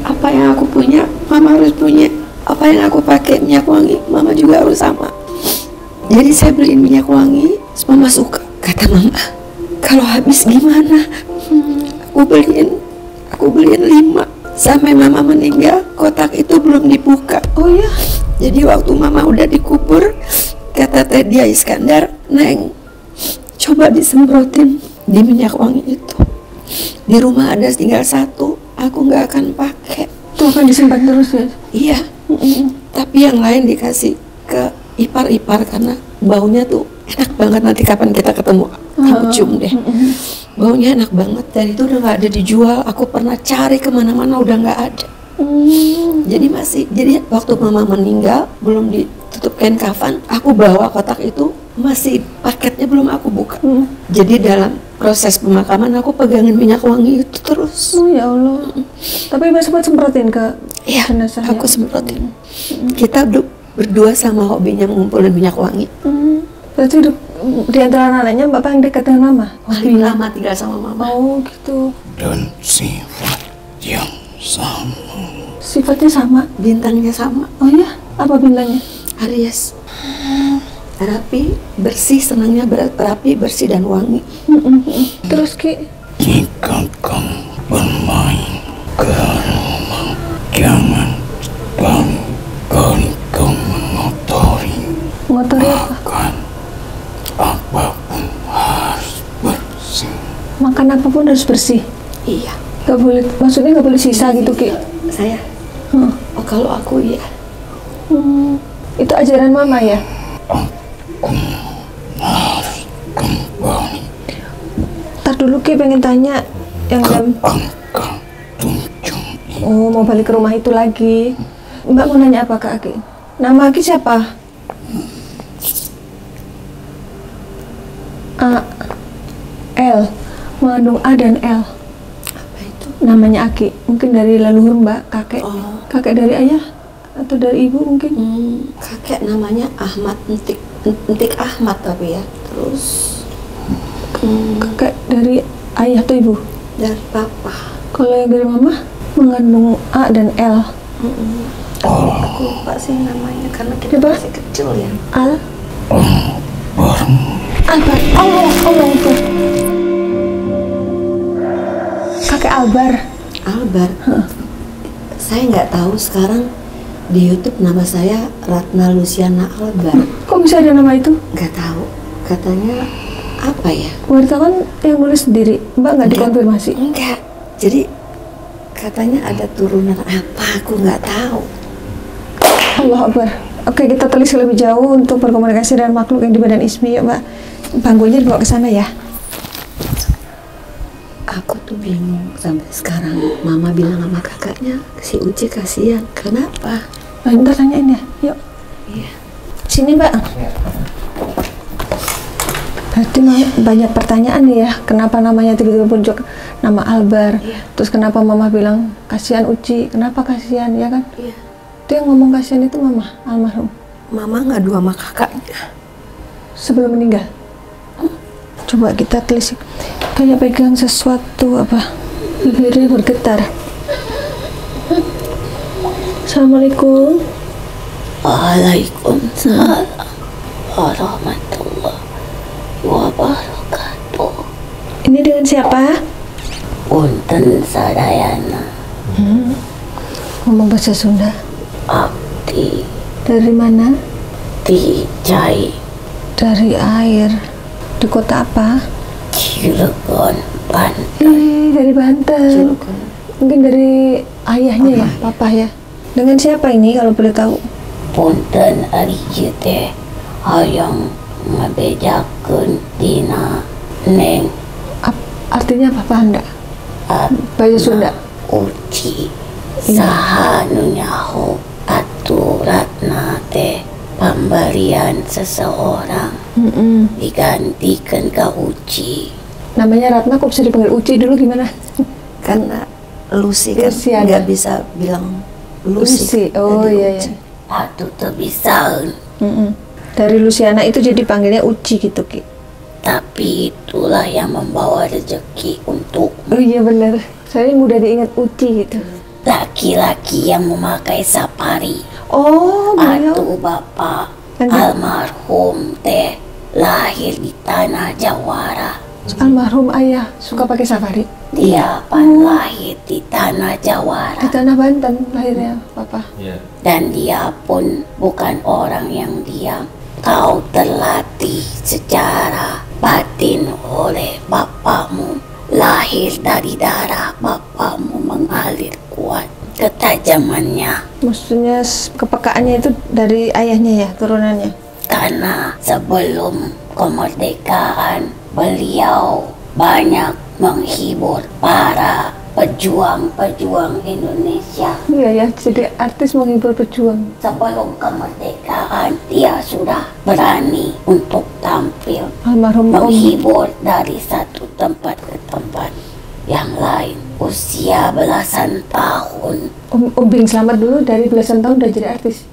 Apa yang aku punya, mama harus punya. Apa yang aku pakai minyak wangi, mama juga harus sama. Jadi saya beliin minyak wangi, mama suka. Kata mama, kalau habis gimana? Aku beliin 5. Sampai mama meninggal, kotak itu belum dibuka. Oh ya? Jadi waktu mama udah dikubur, kata Teh Dia Iskandar, Neng, coba disemprotin di minyak wangi itu. Di rumah ada tinggal 1, aku nggak akan pakai. Itu akan disimpan terus ya? Iya. Tapi yang lain dikasih ke ipar-ipar karena baunya tuh enak banget. Nanti kapan kita ketemu, aku cium deh. Baunya enak banget dan itu udah nggak ada dijual. Aku pernah cari kemana-mana udah nggak ada. Jadi waktu mama meninggal belum ditutup kain kafan, aku bawa kotak itu masih paketnya belum aku buka. Jadi dalam proses pemakaman aku pegangin minyak wangi itu terus. Oh ya Allah. Tapi Mbak sempat semprotin ke jenazahnya? Aku semprotin. Kita berdua sama hobinya ngumpulin minyak wangi. Berarti di antara anaknya Mbak paling dekat dengan mama? Paling lama tinggal sama mama. Oh gitu. dan sifat yang sama. Sifatnya sama? Bintangnya sama. Oh ya? Apa bintangnya? Aries. Rapi, bersih, senangnya rapi, bersih dan wangi. Terus Ki? Jika kamu bermain ke rumah, jangan kali kau mengotori. Mengotori apa? Makan apapun harus bersih. Makan apapun harus bersih? Iya. Gak boleh, maksudnya gak boleh sisa gitu Ki? Saya? Oh kalau aku iya. Itu ajaran mama ya? Harus kembali Ntar dulu Ki pengen tanya yang ke jam... angka 7. Oh mau balik ke rumah itu lagi. Mbak mau nanya apa ke Aki? Nama Aki siapa? A, L, mengandung A dan L. Apa itu? Namanya Aki, mungkin dari leluhur Mbak, kakek. Oh. Kakek dari ayah atau dari ibu mungkin? Kakek namanya Ahmad Entik. Entik Ahmad tapi ya. Terus Kakek dari ayah atau ibu? dari papa. Kalau yang dari mama mengandung A dan L. Aku lupa sih namanya karena kita Coba. masih kecil ya. Albar. Allah itu. Kakek Albar. Albar. Saya nggak tahu sekarang di YouTube nama saya Ratna Luciana Albar. Kok bisa ada nama itu? Nggak tahu. Katanya apa ya? Wartawan yang nulis sendiri. Mbak nggak dikonfirmasi. Enggak. Jadi katanya ada turunan apa? Aku nggak tahu. Allah Akbar. Oke, kita telis lebih jauh untuk berkomunikasi dengan makhluk yang di badan Ismi, ya Mbak. Bangkunya dibawa ke sana ya. Aku tuh bingung sampai sekarang. Mama bilang sama kakaknya, si Uci kasihan. Kenapa? Nah, ntar tanyain ya. Yuk. Iya. Sini Mbak. Berarti banyak pertanyaan nih ya. Kenapa namanya tiba-tiba muncul nama Albar? Iya. Terus kenapa Mama bilang kasihan Uci? Kenapa kasihan ya kan? Iya. Itu yang ngomong kasihan itu Mama almarhum Mama ngadu sama kakaknya. sebelum meninggal. Coba kita telisik. Kayak pegang sesuatu apa? Bibirnya bergetar. Assalamualaikum. Waalaikumsalam warahmatullahi wabarakatuh. Ini dengan siapa? Punten sadayana Ngomong bahasa Sunda. abdi Dari mana? di Cai Dari air. Di kota apa? Cilegon Banten. Dari Banten. Mungkin dari ayahnya ya, papa ya. Dengan siapa ini kalau boleh tahu? Punten ari ieu teh hayang ngabejakeun dina Neng Artinya apa Anda? Abdi Bahasa Sunda. Uci saha nu nyaho aturatna teh pamberian seseorang digantikan ke Uci. Namanya Ratna, kok bisa dipanggil Uci dulu gimana? Karena Lucy kan Lucy ada. nggak bisa bilang Lucy. Oh Jadi iya Uci. iya. Atuh teu bisaeun, Dari Luciana itu jadi panggilnya Uci gitu Ki. tapi itulah yang membawa rezeki untuk Oh iya benar. Saya mudah diingat Uci gitu. laki-laki yang memakai sapari. Oh beliau. Atuh bapak Lanjut. almarhum teh lahir di tanah Jawara. Almarhum ayah suka pakai safari. Dia pan lahir di tanah Di Jawara. tanah Banten lahirnya papa. Iya. Dan dia pun bukan orang yang diam. Kau terlatih secara batin oleh bapakmu. Lahir dari darah bapakmu mengalir kuat. Ketajamannya Maksudnya kepekaannya itu dari ayahnya ya, turunannya. karena sebelum kemerdekaan beliau banyak menghibur para pejuang-pejuang Indonesia. Iya ya, jadi artis menghibur pejuang. Sebelum kemerdekaan dia sudah berani untuk tampil Almarhum Om. menghibur dari satu tempat ke tempat yang lain. Usia belasan tahun, Om Bing Slamet dulu dari belasan tahun udah jadi artis.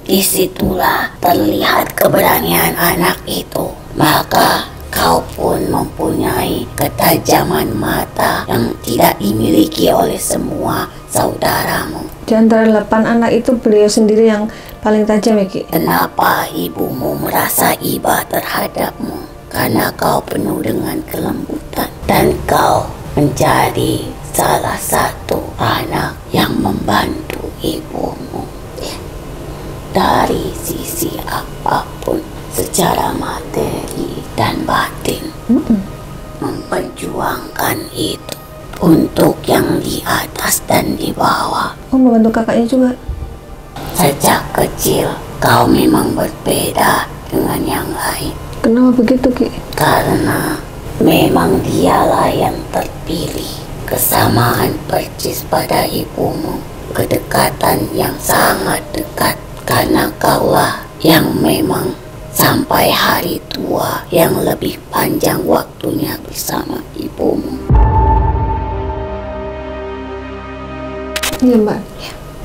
disitulah terlihat keberanian anak itu. Maka kau pun mempunyai ketajaman mata yang tidak dimiliki oleh semua saudaramu. Di antara 8 anak itu beliau sendiri yang paling tajam ya Ki. Kenapa ibumu merasa iba terhadapmu? Karena kau penuh dengan kelembutan dan kau menjadi salah satu anak yang membantu ibumu dari sisi apapun, secara materi dan batin. Memperjuangkan itu untuk yang di atas dan di bawah. Oh membantu kakaknya juga. Sejak kecil kau memang berbeda dengan yang lain. Kenapa begitu Ki? Karena memang dialah yang terpilih. Kesamaan percis pada ibumu, kedekatan yang sangat dekat. Karena kaulah yang memang sampai hari tua yang lebih panjang waktunya bersama ibumu. Iya Mbak.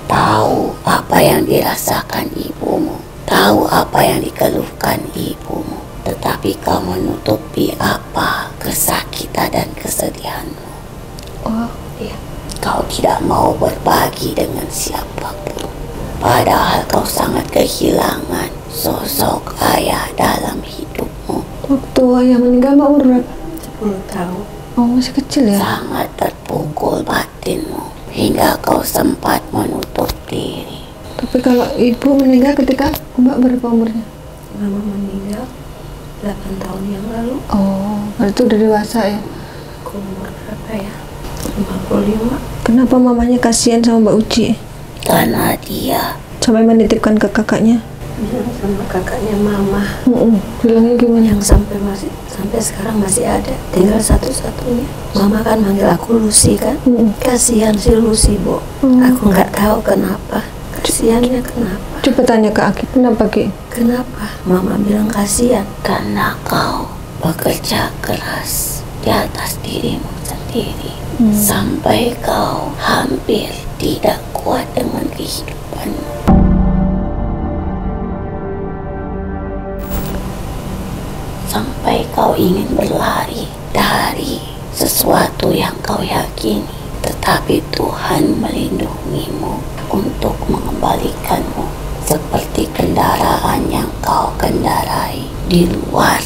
Tahu apa yang dirasakan ibumu, tahu apa yang dikeluhkan ibumu, tetapi kau menutupi apa kesakitan dan kesedihanmu. Oh iya. Kau tidak mau berbagi dengan siapapun. Padahal kau sangat kehilangan sosok ayah dalam hidupmu. Waktu ayah meninggal Mbak umur berapa? 10 tahun. Oh, masih kecil ya? Sangat terpukul batinmu hingga kau sempat menutup diri. Tapi kalau ibu meninggal ketika Mbak berapa umurnya? Mama meninggal 8 tahun yang lalu. Oh, berarti udah dewasa ya? Aku umur berapa ya? 55. Kenapa mamanya kasihan sama Mbak Uci? Karena dia Sampai menitipkan ke kakaknya? Bilang sama kakaknya mama Bilangnya gimana? yang sampai sekarang masih ada, tinggal satu-satunya. Mama kan manggil aku Lucy kan. Kasihan si Lucy, Bo. Aku nggak tahu kenapa. Kasihannya kenapa? Coba tanya ke Aki, kenapa Ki? Kenapa? Mama bilang kasihan. karena kau bekerja keras di atas dirimu sendiri sampai kau hampir tidak kuat dengan kehidupanmu. Sampai kau ingin berlari dari sesuatu yang kau yakini, tetapi Tuhan melindungimu untuk mengembalikanmu seperti kendaraan yang kau kendarai di luar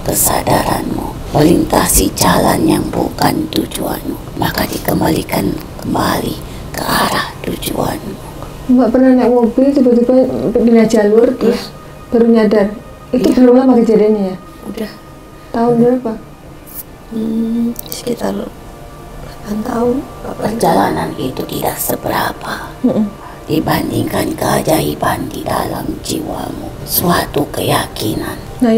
kesadaranmu, melintasi jalan yang bukan tujuanmu, maka dikembalikan kembali ke arah tujuanmu. Mbak pernah naik mobil tiba-tiba pindah jalur terus baru nyadar. Itu belum lama kejadiannya ya? Udah Tahun berapa? sekitar 8 tahun. Perjalanan itu tidak seberapa dibandingkan keajaiban di dalam jiwamu, suatu keyakinan, Nah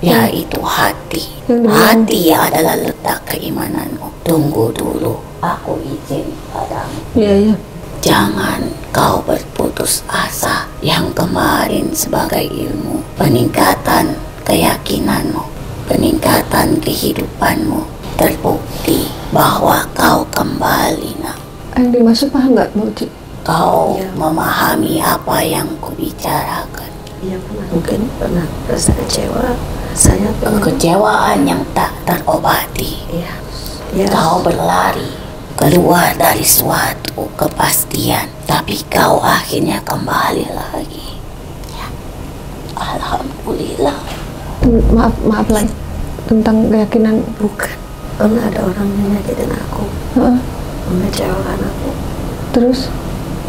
yaitu hati. Yang Hati adalah letak keimananmu. Tunggu dulu, aku izin padamu. Iya. Jangan kau berputus asa. Yang kemarin sebagai ilmu, peningkatan keyakinanmu, peningkatan kehidupanmu, terbukti bahwa kau kembali, nak. Yang dimaksud paham nggak Mbak Uci? Kau Ya. memahami apa yang kubicarakan. Iya, mungkin pernah rasa kecewa. Saya pengen. Kekecewaan yang tak terobati. Iya. Ya. Kau berlari keluar dari suatu kepastian, tapi kau akhirnya kembali lagi. Ya. Alhamdulillah. Maaf lagi tentang keyakinan. Bukan. Pernah ada orang yang nyakitin aku, mengecewakan aku. Terus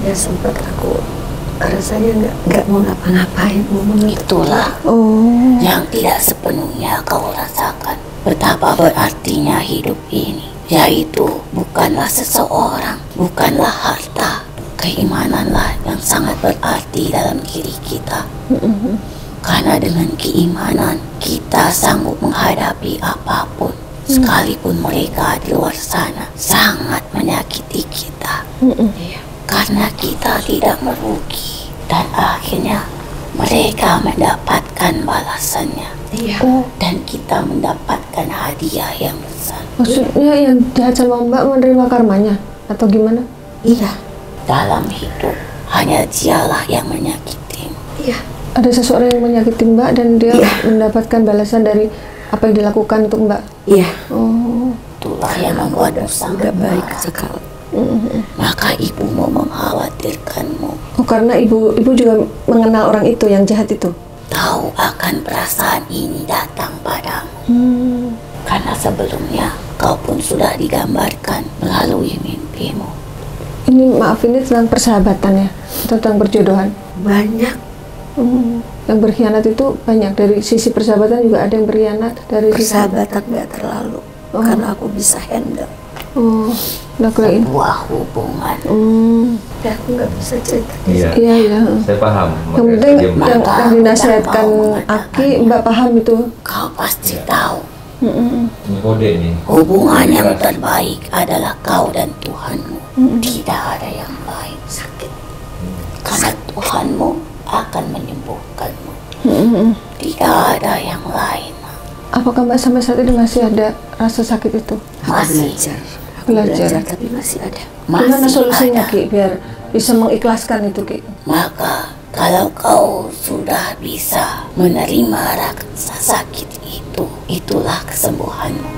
Ya sempat aku rasanya nggak mau ngapa-ngapain, mau menutup. Itulah yang tidak sepenuhnya kau rasakan. Betapa berartinya hidup ini, yaitu bukanlah seseorang, bukanlah harta. Keimananlah yang sangat berarti dalam diri kita. Karena dengan keimanan kita sanggup menghadapi apapun, sekalipun mereka di luar sana sangat menyakiti kita. Karena kita tidak merugi, dan akhirnya mereka mendapatkan balasannya. Iya. Dan kita mendapatkan hadiah yang besar. Maksudnya yang jahat sama Mbak menerima karmanya atau gimana? Iya. Dalam hidup hanya dialah yang menyakitimu. Iya. Ada seseorang yang menyakiti Mbak dan dia mendapatkan balasan dari apa yang dilakukan untuk Mbak. Iya. Oh, Itulah yang membuatmu sangat Nggak baik marah. sekali. Maka ibumu mengkhawatirkanmu, karena ibu juga mengenal orang itu yang jahat itu. tahu akan perasaan ini datang padamu. Karena sebelumnya kau pun sudah digambarkan melalui mimpimu. Ini maaf, ini tentang persahabatan ya, atau tentang perjodohan. Banyak. Yang berkhianat itu banyak, dari sisi persahabatan juga ada yang berkhianat dari sisi. Persahabatan nggak terlalu. Karena aku bisa handle. Oh, udah kirain. Sebuah hubungan Ya aku nggak bisa cerita. Iya. Iya. Saya paham. Yang penting Makanya saya diam. yang dinasihatkan Aki, Mbak paham itu. Kau pasti tahu Ini kode nih. hubungan yang terbaik adalah kau dan Tuhanmu. Tidak ada yang lain. Sakit. Karena Tuhanmu akan menyembuhkanmu. Tidak ada yang lain. Apakah Mbak sampai saat ini masih ada rasa sakit itu? Masih Aku Belajar. belajar tapi masih ada. Gimana masih solusinya ada. Ki biar bisa mengikhlaskan itu Ki? Maka kalau kau sudah bisa menerima rasa sakit itu, itulah kesembuhanmu.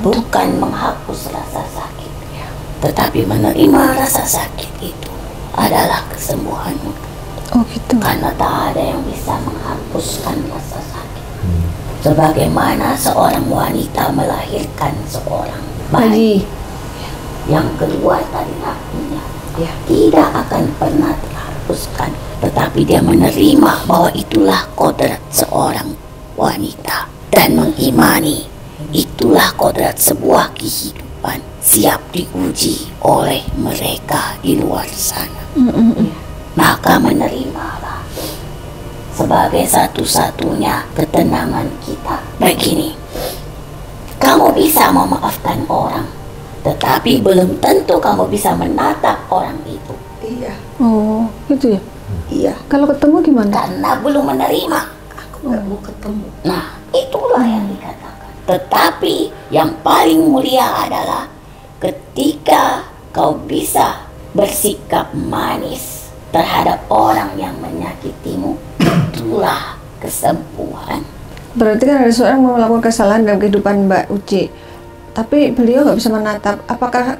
bukan menghapus rasa sakit, tetapi menerima rasa sakit itu adalah kesembuhanmu. Oh gitu. Karena tak ada yang bisa menghapuskan rasa sakit. Sebagaimana seorang wanita melahirkan seorang bayi yang keluar dari rahimnya, tidak akan pernah terhapuskan, tetapi dia menerima bahwa itulah kodrat seorang wanita dan mengimani itulah kodrat sebuah kehidupan siap diuji oleh mereka di luar sana. Maka menerimalah sebagai satu-satunya ketenangan kita. Begini, kamu bisa memaafkan orang, tetapi belum tentu kamu bisa menatap orang itu. Iya. Oh gitu ya. Iya. Kalau ketemu gimana? Karena belum menerima. Aku nggak mau ketemu. Nah, itulah yang dikatakan. Tetapi yang paling mulia adalah ketika kau bisa bersikap manis terhadap orang yang menyakitimu, itulah kesembuhan. Berarti kan ada seorang yang melakukan kesalahan dalam kehidupan Mbak Uci, tapi beliau nggak bisa menatap. Apakah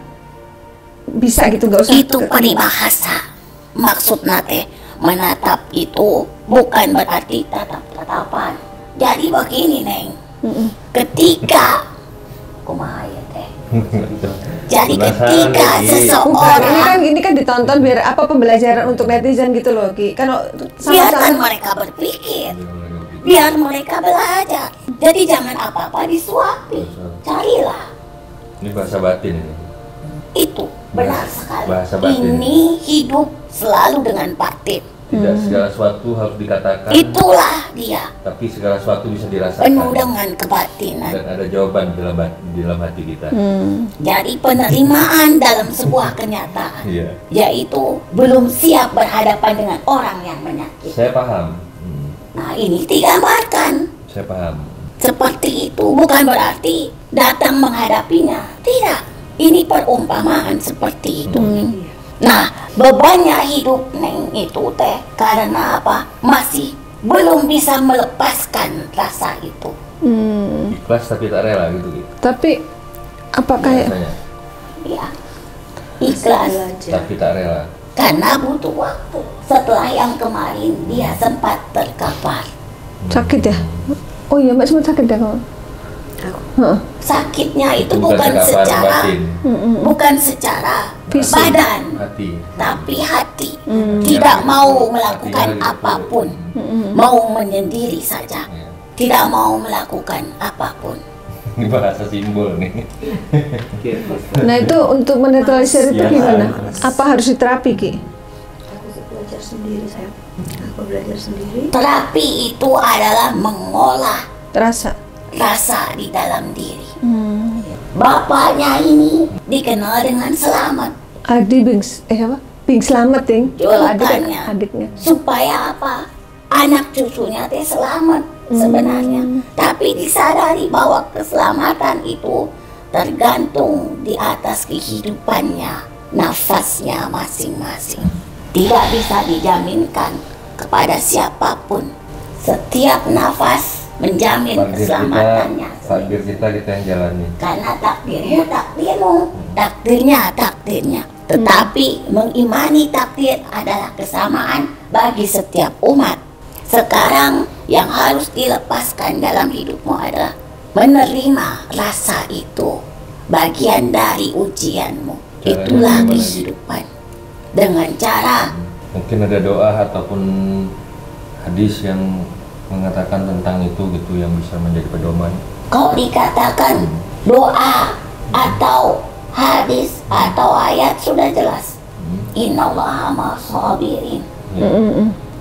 bisa gitu, nggak usah? Itu peribahasa. Maksudnya teh menatap itu bukan berarti tatap-tatapan. Jadi begini Neng, ketika kumaha ya teh. Jadi ketika seseorang, ini kan ditonton biar apa, pembelajaran untuk netizen gitu loh Ki. Kan biarkan mereka berpikir, biar mereka belajar. Jadi jangan apa-apa disuapi, carilah. Ini bahasa batin ini. Itu benar sekali. Bahasa batin. Ini hidup selalu dengan batin. Tidak segala sesuatu harus dikatakan, Itulah dia, tapi segala sesuatu bisa dirasakan. penuh dengan kebatinan. Dan ada jawaban di dalam hati kita. Jadi penerimaan dalam sebuah kenyataan, Iya. yaitu belum siap berhadapan dengan orang yang menyakiti. Saya paham. Nah ini digambarkan Saya paham. seperti itu, bukan berarti datang menghadapinya. Tidak, ini perumpamaan seperti itu. Nah, bebannya hidup Neng itu teh karena apa? Masih belum bisa melepaskan rasa itu. Ikhlas tapi tak rela gitu. Tapi apakah Biasanya. Ya, ikhlas Tapi tak rela. karena butuh waktu. Setelah yang kemarin dia sempat terkapar. sakit ya? Oh iya Mbak, sempat sakit ya kamu? Heeh. Sakitnya itu Bukan bukan terkapar secara batin. bukan secara Fisik. badan, Hati. tapi hati tidak mau melakukan apapun, mau menyendiri saja, Ya. tidak mau melakukan apapun. Ini bahasa simbol nih. Nah itu untuk menetralisir itu Ya. gimana? Apa harus diterapi Ki? Aku belajar sendiri sayang. Aku belajar sendiri. Terapi itu adalah mengolah Terasa? rasa di dalam diri. Bapaknya ini dikenal dengan Selamat. Adi apa? Bing Slamet Ting. Kalau adik kan Julukannya. adiknya. Supaya apa? Anak cucunya teh selamat sebenarnya. Tapi disadari bahwa keselamatan itu tergantung di atas kehidupannya, nafasnya masing-masing. Tidak bisa dijaminkan kepada siapapun. Setiap nafas menjamin keselamatannya. Takdir kita yang jalani. Karena takdirmu takdirmu, takdirnya. Tetapi mengimani takdir adalah kesamaan bagi setiap umat. Sekarang yang harus dilepaskan dalam hidupmu adalah menerima rasa itu, bagian dari ujianmu. Caranya Itulah gimana, kehidupan. Dengan cara Mungkin ada doa ataupun hadis yang mengatakan tentang itu gitu yang bisa menjadi pedoman. kau dikatakan doa atau hadis atau ayat sudah jelas. Innallaha ma'as-sabirin. Ya.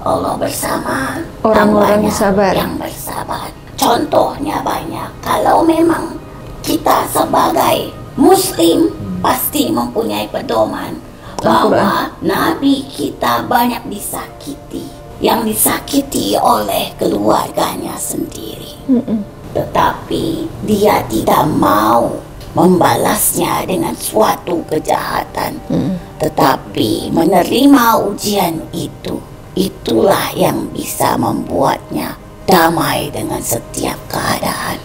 Allah bersama Orang-orang hambanya sabar. yang bersabar. Contohnya banyak. Kalau memang kita sebagai Muslim pasti mempunyai pedoman bahwa Nabi kita banyak disakiti, yang disakiti oleh keluarganya sendiri. Tetapi dia tidak mau membalasnya dengan suatu kejahatan, tetapi menerima ujian itu. Itulah yang bisa membuatnya damai dengan setiap keadaan.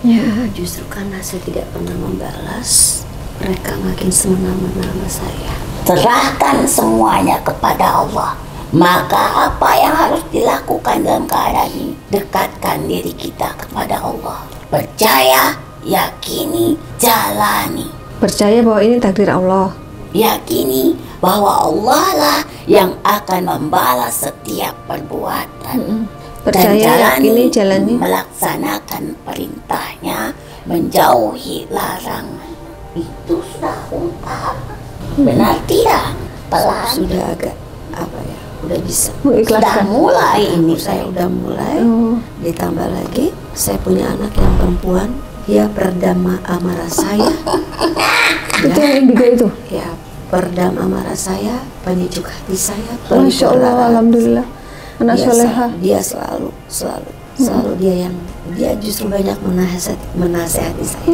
Ya. Justru karena saya tidak pernah membalas, mereka makin semena-mena sama saya. Serahkan semuanya kepada Allah. Maka apa yang harus dilakukan dalam keadaan ini? Dekatkan diri kita kepada Allah. Percaya, yakini, jalani. Percaya bahwa ini takdir Allah. Yakini bahwa Allah lah yang akan membalas setiap perbuatan. Percaya, yakini, jalani. Melaksanakan perintahnya, menjauhi larangan. Itu sudah utama. Benar tidak? Pelan. Sudah agak udah bisa. Sudah Mengikhlaskan. mulai ini Saya udah mulai. Oh. Ditambah lagi, saya punya anak yang perempuan. Dia peredam amarah saya. Itu yang indigo itu. Ya, peredam amarah saya, penyejuk hati saya. Masya Allah, pelipur alhamdulillah. Anak soleha. Dia selalu dia justru banyak menasehati saya.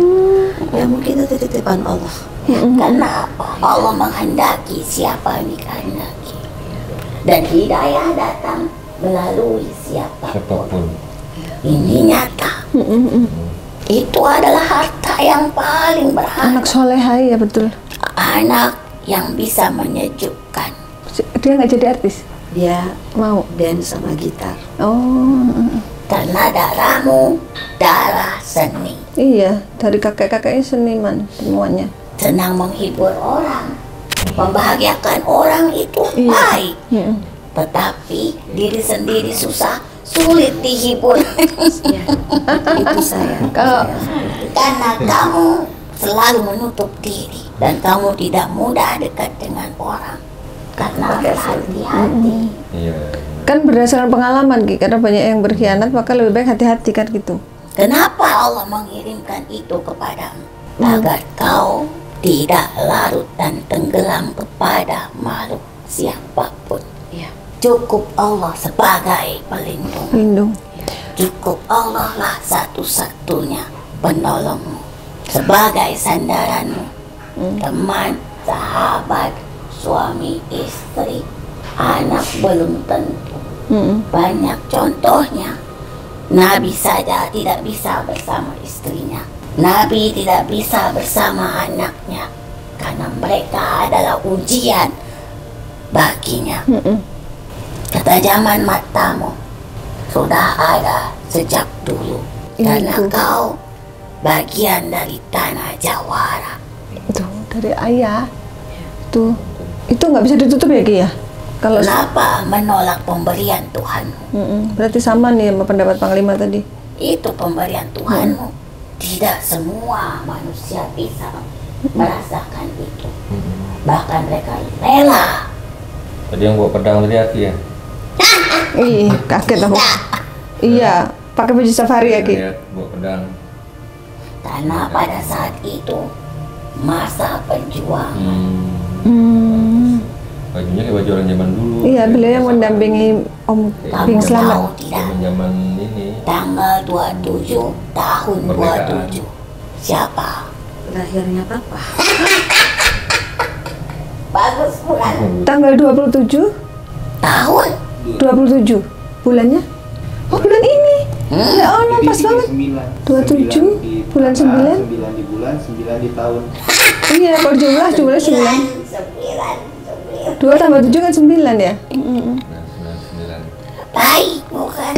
Ya mungkin itu titipan Allah. Kenapa? Allah menghendaki siapa yang dikehendaki. Dan hidayah datang melalui siapapun. Ini nyata. Itu adalah harta yang paling berharga. Anak soleha, ya betul. Anak yang bisa menyejukkan. Dia nggak jadi artis? Dia Mau? dance sama gitar. Oh. Karena darahmu darah seni. Iya, dari kakek-kakeknya seniman semuanya. Senang menghibur orang, membahagiakan orang itu baik. Tetapi diri sendiri susah, sulit dihibur. Ya, itu saya. Kalau Karena kamu selalu menutup diri dan kamu tidak mudah dekat dengan orang. Karena berhati-hati. Iya. kan berdasarkan pengalaman Ki, karena banyak yang berkhianat maka lebih baik hati-hati kan gitu. Kenapa Allah mengirimkan itu kepadamu? Agar kau tidak larut dan tenggelam kepada makhluk siapapun. Ya. Cukup Allah sebagai pelindung. Lindung. Cukup Allah lah satu-satunya penolongmu. Sebagai sandaranmu. Teman, sahabat, suami, istri, anak belum tentu. Banyak contohnya. Nabi saja tidak bisa bersama istrinya. Nabi tidak bisa bersama anaknya. Karena mereka adalah ujian baginya. Ketajaman matamu sudah ada sejak dulu. Karena Itu. kau bagian dari tanah jawara. Itu dari ayah. Itu nggak bisa ditutup ya Ki ya? Kalau Kenapa menolak pemberian Tuhanmu? berarti sama nih sama pendapat Panglima tadi. Itu pemberian Tuhanmu. Tidak semua manusia bisa merasakan itu. Bahkan mereka rela. Tadi yang bawa pedang tadi Aki ya? Ih, kaget aku. Iya, pakai baju safari ya Ki. Lihat bawa pedang. Karena pada saat itu masa perjuangan. Bajunya kayak baju orang zaman dulu. Iya, beliau yang mendampingi Om Kamu Bing tahu Slamet. tidak? Zaman ini. Tanggal 27 tahun Kemerdekaan. 27. Siapa? Lahirnya papa. Bagus bukan? Tanggal 27, Tahun. 27 bulannya? Oh, bulan ini. Ya Allah, pas banget. 27 bulan 9. 9 di bulan, 9 di tahun. Iya, kalau jumlah 9. 2 tambah 7 kan 9 ya? 99. Baik bukan?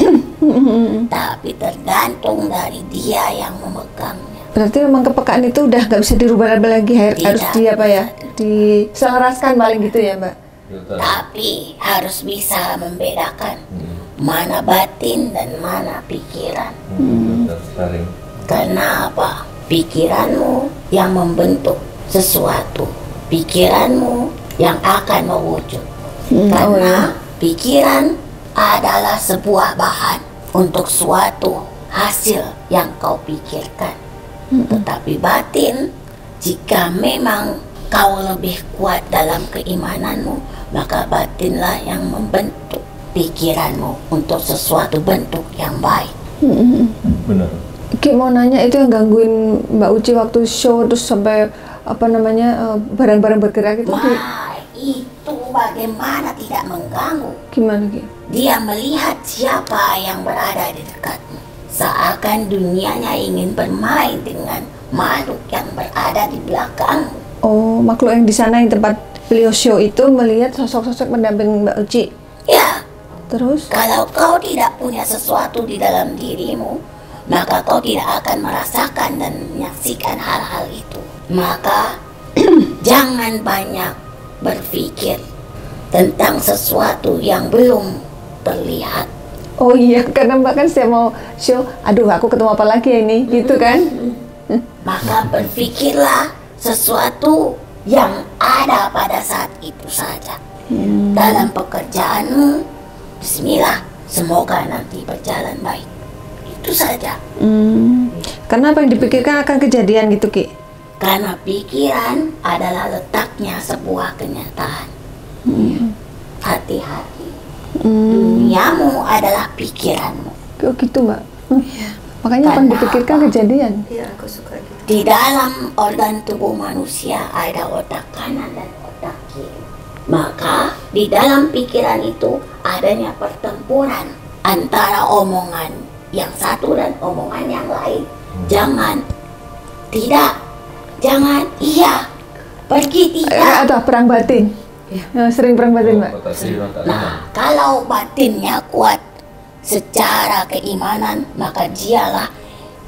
Tapi tergantung dari dia yang memegangnya. Berarti memang kepekaan itu udah nggak bisa dirubah lagi, harus Tidak. di apa ya? Diselaraskan paling gitu ya Mbak? Filter. Tapi harus bisa membedakan mana batin dan mana pikiran. Filter staring. Karena apa? Pikiranmu yang membentuk sesuatu. Pikiranmu yang akan mewujud. Karena pikiran adalah sebuah bahan untuk suatu hasil yang kau pikirkan. Tetapi batin, jika memang kau lebih kuat dalam keimananmu, maka batinlah yang membentuk pikiranmu untuk sesuatu bentuk yang baik. Benar. Ki mau nanya, itu yang gangguin Mbak Uci waktu show terus sampai apa namanya barang-barang bergerak itu Wah, itu bagaimana tidak mengganggu? gimana Ki? Dia melihat siapa yang berada di dekatmu. Bahkan dunianya ingin bermain dengan makhluk yang berada di belakang. Oh, makhluk yang di sana yang tempat beliau show itu melihat sosok-sosok pendamping Mbak Uci. Ya, Terus? kalau kau tidak punya sesuatu di dalam dirimu, maka kau tidak akan merasakan dan menyaksikan hal-hal itu. Maka jangan banyak berpikir tentang sesuatu yang belum terlihat. Oh iya, karena Mbak kan setiap mau show, aduh aku ketemu apa lagi ya ini, gitu kan? Maka berpikirlah sesuatu yang ada pada saat itu saja. Dalam pekerjaanmu, bismillah, semoga nanti berjalan baik. Itu saja. Karena apa yang dipikirkan akan kejadian gitu, Ki? Karena pikiran adalah letaknya sebuah kenyataan. Hati-hati. Duniamu adalah pikiranmu. Oh gitu, Mbak. Makanya apa yang dipikirkan kejadian. Iya, aku suka gitu. Di dalam organ tubuh manusia ada otak kanan dan otak kiri. Maka di dalam pikiran itu adanya pertempuran antara omongan yang satu dan omongan yang lain. Jangan, tidak, jangan, iya, pergi, tidak. Atau perang batin. Sering perang batin, Mbak. Nah, kalau batinnya kuat secara keimanan, maka dialah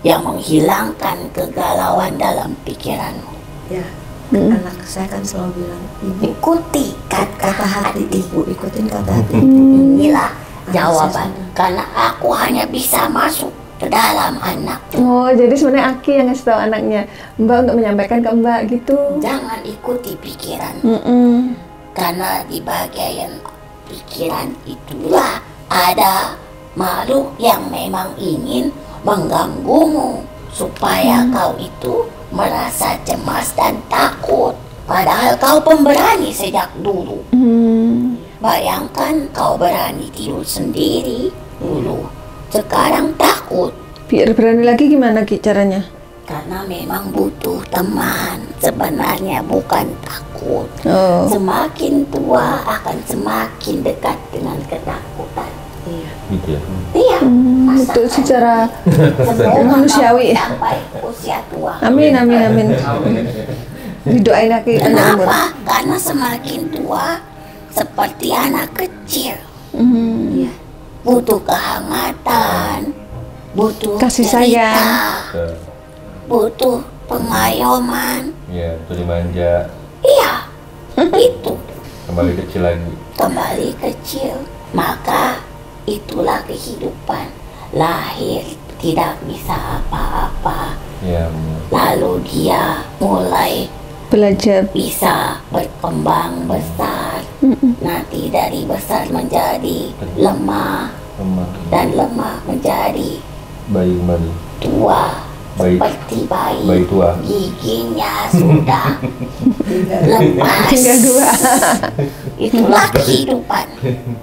yang menghilangkan kegalauan dalam pikiranmu. Ya, anak saya kan selalu bilang, ibu Ikuti kata hati ibu, ikutin kata hati. Inilah jawaban, karena aku hanya bisa masuk ke dalam anak. Oh, jadi sebenarnya Aki yang ngasih tahu anaknya, Mbak untuk menyampaikan ke Mbak gitu. Jangan ikuti pikiran, karena di bagian pikiran itulah ada makhluk yang memang ingin mengganggumu supaya kau itu merasa cemas dan takut. Padahal kau pemberani sejak dulu. Bayangkan kau berani tidur sendiri dulu, sekarang takut. Biar berani lagi gimana, Ki, caranya? Karena memang butuh teman, sebenarnya bukan takut. Oh. Semakin tua akan semakin dekat dengan ketakutan. Iya. Gitu ya. Iya, Itu secara semoga manusiawi. kau sampai usia tua. Amin, amin, amin. Didoain Aki panjang umur. Kenapa? Karena semakin tua seperti anak kecil. Iya. Butuh kehangatan, butuh Kasih cerita, sayang. butuh pengayoman. Iya, betul dimanja, Iya, itu kembali kecil lagi. kembali kecil. Maka itulah kehidupan. Lahir tidak bisa apa-apa, Iya. lalu dia mulai Belajar. bisa berkembang besar. Nanti dari besar menjadi lemah, Lemah. dan lemah menjadi Bayi kembali. tua, Bayi. seperti bayi. Bayi tua. Giginya sudah lepas. Tinggal 2. Itulah kehidupan.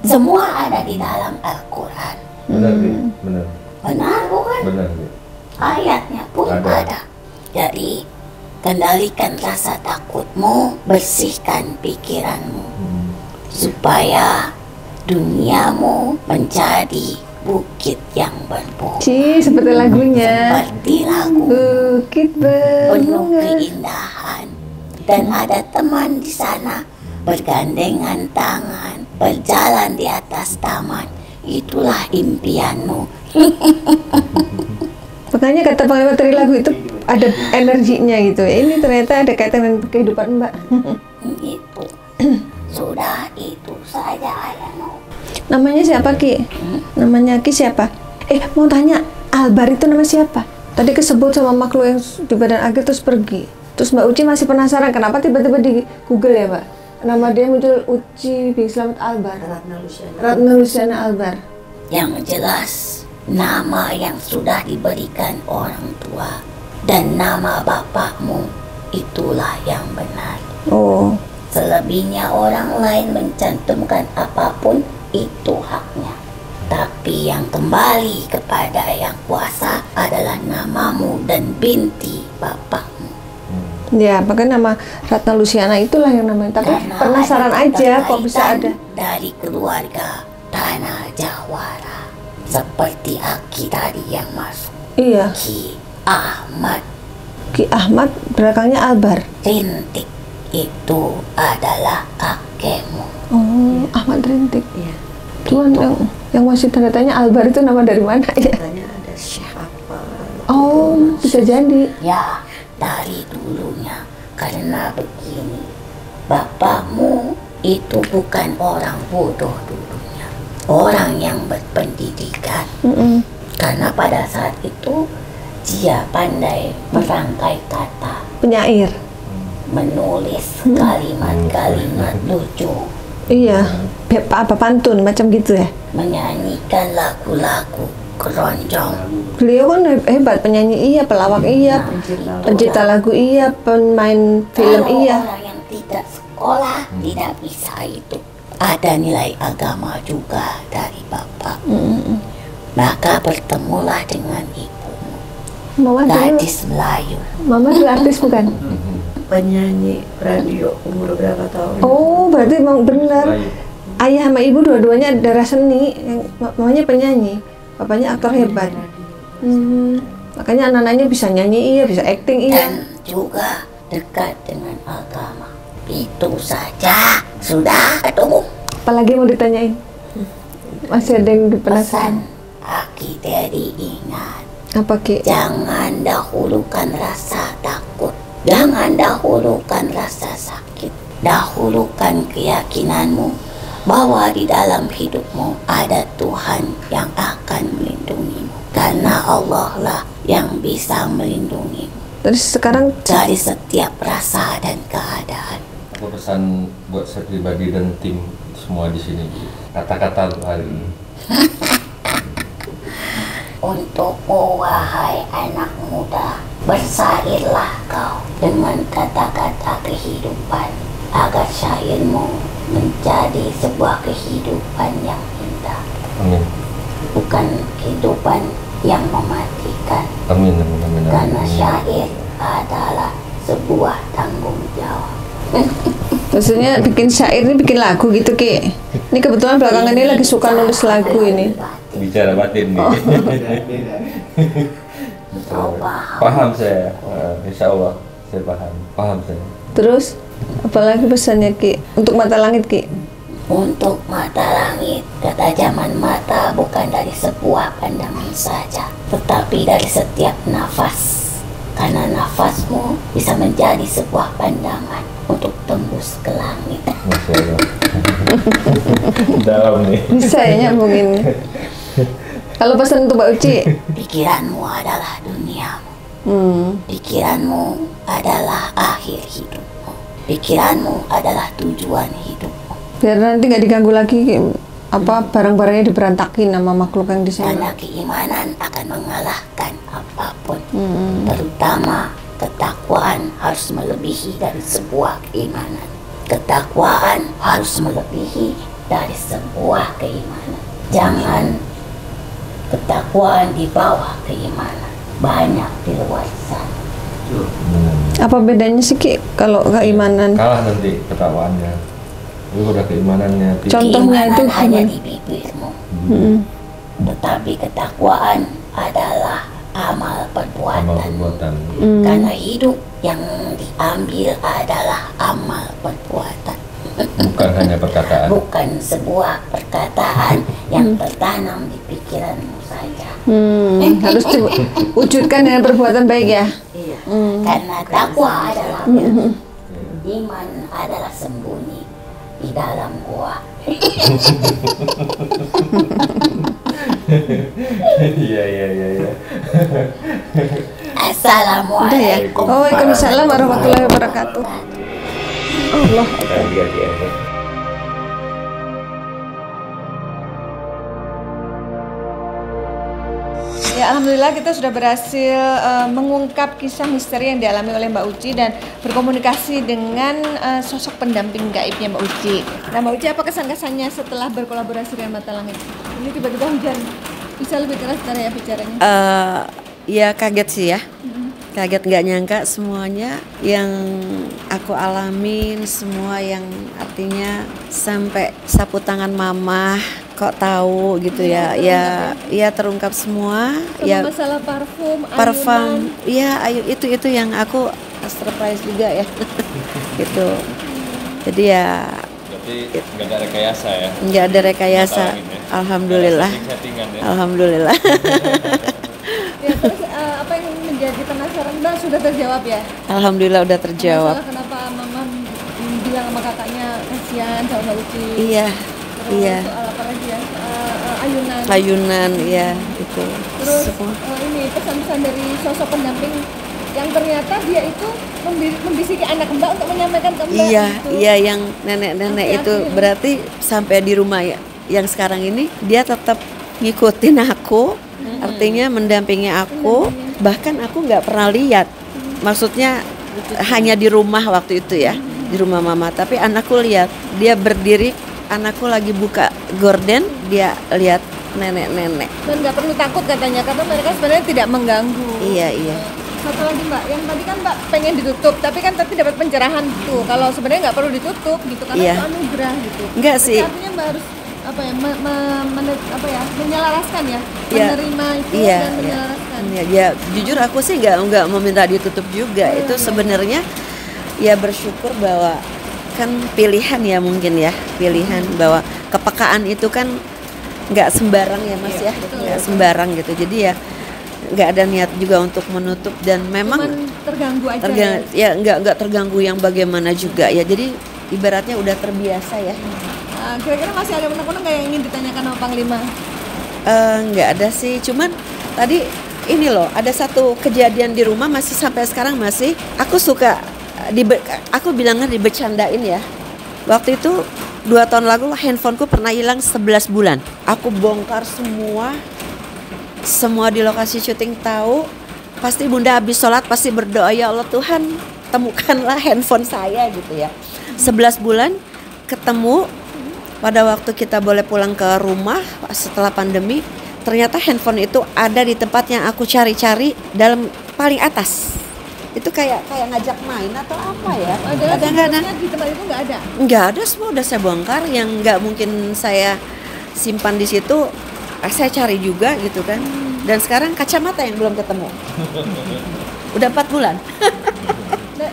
Semua ada di dalam Al-Quran. Benar, Bi. Benar. Benar bukan? Benar, Bi. Ayatnya pun Ada. ada. Jadi kendalikan rasa takutmu, bersihkan pikiranmu, supaya duniamu menjadi bukit yang berbunga. Ci, seperti lagunya. Seperti lagu Bukit penuh berbunga. keindahan, dan ada teman di sana bergandengan tangan, berjalan di atas taman. Itulah impianmu. Makanya kata Panglima Teri lagu itu ada energinya gitu. Ini ternyata ada kaitan dengan kehidupan Mbak. Gitu. Sudah itu saja ayahmu. Namanya siapa, Ki? Namanya Ki siapa? Mau tanya, Albar itu nama siapa? Tadi kesebut sama makhluk yang di badan Aki terus pergi. Terus Mbak Uci masih penasaran kenapa tiba-tiba di Google ya, Mbak? Nama dia muncul Uci Bing Slamet Albar. Ratna Luciana Albar. Yang jelas, nama yang sudah diberikan orang tua dan nama bapakmu itulah yang benar. Oh. Selebihnya orang lain mencantumkan apapun, itu haknya. Tapi yang kembali kepada yang kuasa adalah namamu dan binti bapakmu. Ya, makanya nama Ratna Luciana itulah yang namanya. Tapi Karena penasaran ada aja kok bisa ada. keterkaitan dari keluarga Tanah Jawara, seperti Aki tadi yang masuk. Iya. Ki Ahmad Ki Ahmad belakangnya Albar. Rintik itu adalah kakekmu. Oh, Ahmad Rintik. Iya. Cuman yang masih tanda tanya Albar itu nama dari mana ya? Katanya ada Syekh apa? Oh, bisa jadi. Ya, dari dulunya. Karena begini, bapakmu itu bukan orang bodoh dulunya, orang yang berpendidikan. Karena pada saat itu dia pandai merangkai kata, Penyair. menulis kalimat-kalimat lucu, Iya. Apa pantun macam gitu ya? menyanyikan lagu-lagu keroncong. Beliau kan hebat penyanyi iya, pelawak iya, pencipta lagu iya, pemain film Kalau iya. orang yang tidak sekolah tidak bisa itu. Ada nilai agama juga dari bapak. Maka bertemulah dengan ibumu, Mama dulu, gadis Melayu. Mama dulu artis bukan? Penyanyi radio umur berapa tahun? Oh, berarti emang benar. Baik. Ayah sama ibu dua-duanya darah seni, yang mamanya penyanyi, bapaknya aktor hebat. Makanya anak-anaknya bisa nyanyi iya, bisa acting iya. Dan juga dekat dengan agama. Itu saja sudah ketemu. Apalagi mau ditanyain? Masih ada yang penasaran? Pesan Aki Dedi ingat, Apa Ki? jangan dahulukan rasa takut, jangan dahulukan rasa sakit, dahulukan keyakinanmu bahwa di dalam hidupmu ada Tuhan yang akan melindungimu, karena Allah lah yang bisa melindungimu Terus sekarang dari setiap rasa dan keadaan. Apa pesan buat saya pribadi dan tim semua di sini? Kata-kata untuk hari ini. Untukmu wahai anak muda, bersairlah kau dengan kata-kata kehidupan agar syairmu menjadi sebuah kehidupan yang indah, Amin. bukan kehidupan yang mematikan. Amin. Amin. Amin. Karena Amin. syair adalah sebuah tanggung jawab. maksudnya bikin syair ini bikin lagu gitu Ki. Ini kebetulan belakangan ini lagi suka nulis lagu ini. Bicara batin nih. Beda. Kau paham? Paham saya. Insya Allah saya paham. Paham saya. Terus apalagi pesannya Ki untuk mata langit Ki? Untuk mata langit, ketajaman mata bukan dari sebuah pandangan saja, tetapi dari setiap nafas. Karena nafasmu bisa menjadi sebuah pandangan untuk tembus ke langit. Masya Allah. Dalam nih. Bisa ya nyambungin. Kalau pesan untuk Mbak Uci? Pikiranmu adalah duniamu. Pikiranmu adalah akhir hidupmu. Pikiranmu adalah tujuan hidupmu. Biar nanti nggak diganggu lagi Ki. Apa barang-barangnya diberantakin sama makhluk yang di sana. Karena keimanan akan mengalahkan apapun. Terutama ketakwaan harus melebihi dari sebuah keimanan. Ketakwaan harus melebihi dari sebuah keimanan. Jangan ketakwaan di bawah keimanan. Banyak di luar sana. Apa bedanya sih Ki kalau keimanan? Kalah nanti ketawaannya. Itu udah keimanannya. Contohnya itu Keimanan hanya gimana? di bibirmu. Tetapi ketakwaan adalah amal Amal perbuatan. perbuatan. Karena hidup yang diambil adalah amal perbuatan. Bukan hanya perkataan. Bukan sebuah perkataan yang tertanam di pikiranmu saja. Harus diwujudkan dengan perbuatan baik ya. Iya. Karena takwa adalah ilmu. Iman adalah sembunyi di dalam gua. Iya. Assalamualaikum. Waalaikumsalam warahmatullahi wabarakatuh. Allah. Ya, alhamdulillah kita sudah berhasil mengungkap kisah misteri yang dialami oleh Mbak Uci dan berkomunikasi dengan sosok pendamping gaibnya Mbak Uci. Nah, Mbak Uci, apa kesan-kesannya setelah berkolaborasi dengan Mata Langit? Ini tiba-tiba hujan, bisa lebih keras cara ya bicaranya? Ya kaget sih ya. Kaget nggak nyangka semuanya yang aku alamin, semua yang artinya sampai sapu tangan mama, kok tahu gitu ya. Ya terungkap semua. Sama Ya masalah parfum, parfum. Iya, itu yang aku surprise juga ya. Gitu. Jadi ya Berarti nggak ada rekayasa ya? nggak ada rekayasa. Matangin ya? Alhamdulillah. Nggak ada setting-settingan ya? Alhamdulillah. Ya, terus apa yang menjadi penasaran Mbak sudah terjawab ya? Alhamdulillah udah terjawab. Masalah kenapa Mama bilang sama kakaknya kasihan sama Mbak Uci. Iya. Terus Iya. soal apa lagi ya? Ayunan. Ayunan ya itu. Terus Semua. ini pesan-pesan dari sosok pendamping yang ternyata dia itu membisiki anak Mbak untuk menyampaikan ke Mbak. Iya, gitu. iya yang nenek-nenek Oke, itu akhirnya. berarti sampai di rumah ya, yang sekarang ini dia tetap ngikutin aku, artinya mendampingi aku, bahkan aku nggak pernah lihat. Maksudnya hanya di rumah waktu itu ya, di rumah mama. Tapi anakku lihat, dia berdiri, anakku lagi buka gorden, dia lihat nenek-nenek. Dan nggak perlu takut katanya karena mereka sebenarnya tidak mengganggu. Iya, iya. Satu lagi Mbak, yang tadi kan Mbak pengen ditutup, tapi kan tadi dapat pencerahan tuh. Kalau sebenarnya nggak perlu ditutup gitu karena Iya. itu anugerah gitu. Enggak Berarti sih. artinya Mbak harus apa ya, menyelaraskan ya, Iya. menerima itu Iya, dan iya. menyelaraskan. Ya, jujur aku sih nggak meminta ditutup juga. Itu sebenarnya ya bersyukur bahwa kan pilihan ya mungkin ya, pilihan bahwa kepekaan itu kan nggak sembarang ya Mas ya, nggak sembarang gitu. Jadi ya nggak ada niat juga untuk menutup dan memang Cuman terganggu aja ya nggak terganggu yang bagaimana juga ya. Jadi ibaratnya udah terbiasa ya. Kira-kira masih ada unek-unek nggak yang ingin ditanyakan sama Panglima? Nggak ada sih, cuman tadi ini loh ada satu kejadian di rumah masih sampai sekarang masih aku suka aku bilangnya dibecandain ya. Waktu itu 2 tahun lalu handphoneku pernah hilang 11 bulan. Aku bongkar semua di lokasi syuting tahu. Pasti Bunda habis sholat pasti berdoa, ya Allah Tuhan temukanlah handphone saya gitu ya. 11 bulan ketemu. Pada waktu kita boleh pulang ke rumah setelah pandemi, ternyata handphone itu ada di tempat yang aku cari-cari dalam paling atas. Itu kayak ngajak main atau apa ya? Ada nggak ada? di tempat itu nggak ada. Nggak ada, semua udah saya bongkar. Yang nggak mungkin saya simpan di situ, saya cari juga gitu kan. Dan sekarang kacamata yang belum ketemu. Udah 4 bulan. Nah,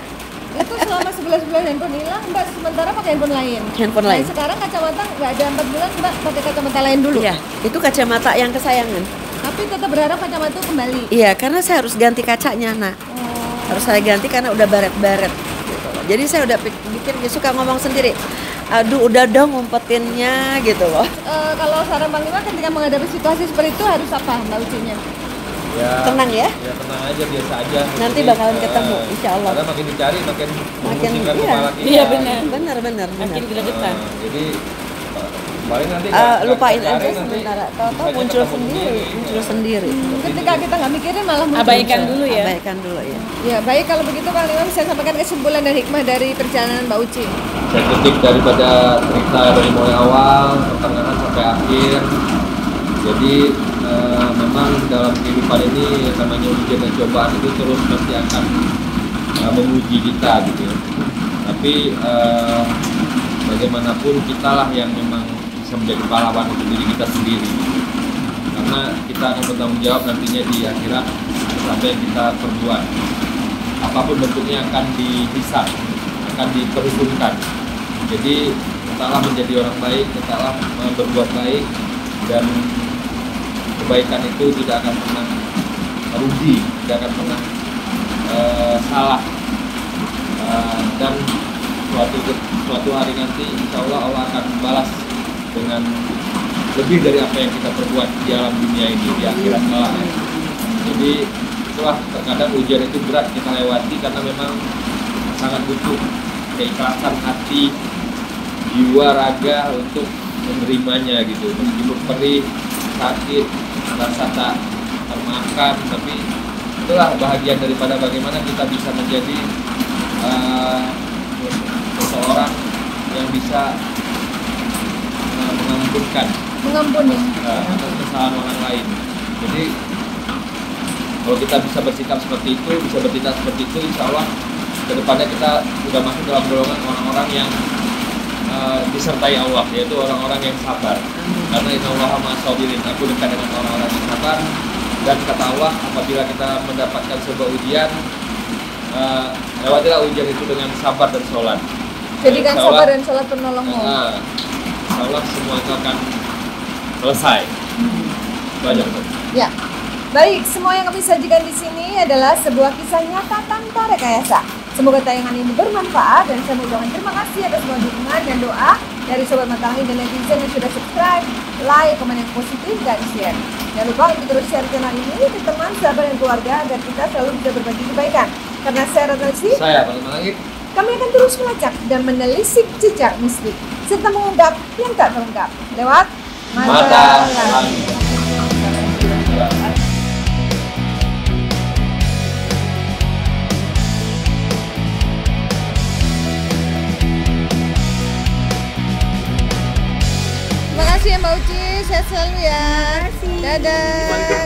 itu selama 11 bulan handphone hilang, Mbak sementara pakai handphone lain. Handphone lain. Nah, sekarang kacamata nggak ada 4 bulan, Mbak pakai kacamata lain dulu. Iya, itu kacamata yang kesayangan. Tapi tetap berharap kacamata itu kembali. Iya, karena saya harus ganti kacanya, nah. Harus saya ganti karena udah baret-baret. Gitu loh. Jadi saya udah pikir, dia suka ngomong sendiri. Aduh, udah dong ngumpetinnya gitu loh. Kalau saran Panglima ketika menghadapi situasi seperti itu harus apa, Mbak Ucinya? Ya, Tenang ya. Ya tenang aja, biasa aja. Nanti bakalan ketemu, insya Allah. Karena makin dicari makin memusingkan iya. kepala kita. Iya, benar. Benar. Makin gregetan. Jadi paling nanti Lupain nggak aja cari, nanti sementara. Tahu-tahu bisanya muncul ketemu sendiri. Ketika kita nggak mikirin malah muncul. Abaikan dulu ya. Abaikan dulu ya. Ya baik, kalau begitu Panglima bisa sampaikan kesimpulan dan hikmah dari perjalanan Mbak Uci. Saya ketik daripada cerita dari mulai awal, pertengahan sampai akhir. Jadi memang dalam kehidupan ini yang namanya ujian dan cobaan itu terus pasti akan menguji kita gitu ya. Tapi bagaimanapun kitalah yang memang bisa menjadi pahlawan untuk diri kita sendiri. Karena kita akan bertanggung jawab nantinya di akhirat apa yang kita perbuat. Apapun bentuknya akan dihisab, akan diperhitungkan. Jadi tetaplah menjadi orang baik, tetaplah berbuat baik, dan kebaikan itu tidak akan pernah rugi, tidak akan pernah salah. Dan suatu hari nanti insya Allah akan balas dengan lebih dari apa yang kita perbuat di alam dunia ini, di akhirat kelak. Jadi itulah, terkadang ujian itu berat kita lewati karena memang sangat butuh keikhlasan hati, jiwa, raga untuk menerimanya gitu. Meskipun perih, sakit, rasa tak termakan, tapi itulah bahagian daripada bagaimana kita bisa menjadi seseorang yang bisa Mengampuni. atas kesalahan orang lain. Jadi kalau kita bisa bersikap seperti itu, bisa bertindak seperti itu, insya Allah kedepannya kita sudah masuk dalam golongan orang-orang yang disertai Allah, yaitu orang-orang yang sabar. Karena innallaha ma'as-sabirin, aku dekat dengan orang-orang yang sabar. Dan kata Allah, apabila kita mendapatkan sebuah ujian, lewatilah ujian itu dengan sabar dan sholat. Jadikan sabar dan sholat penolongmu. Insya Allah semua itu akan selesai. Itu aja, betul. Ya, baik. Semua yang kami sajikan di sini adalah sebuah kisah nyata tanpa rekayasa. Semoga tayangan ini bermanfaat dan saya mengucapkan terima kasih atas semua dukungan dan doa dari Sobat Matahari dan netizen yang sudah subscribe, like, komen yang positif, dan share. Jangan lupa untuk terus share channel ini ke teman, sahabat, dan keluarga agar kita selalu bisa berbagi kebaikan. Karena saya Ratnasi, Saya Pak Langit. kami akan terus melacak dan menelisik jejak mistik serta mengungkap yang tak terungkap lewat Mata Langit. Langit. Terima kasih ya Mbak Uci, sehat selalu ya. Dadah.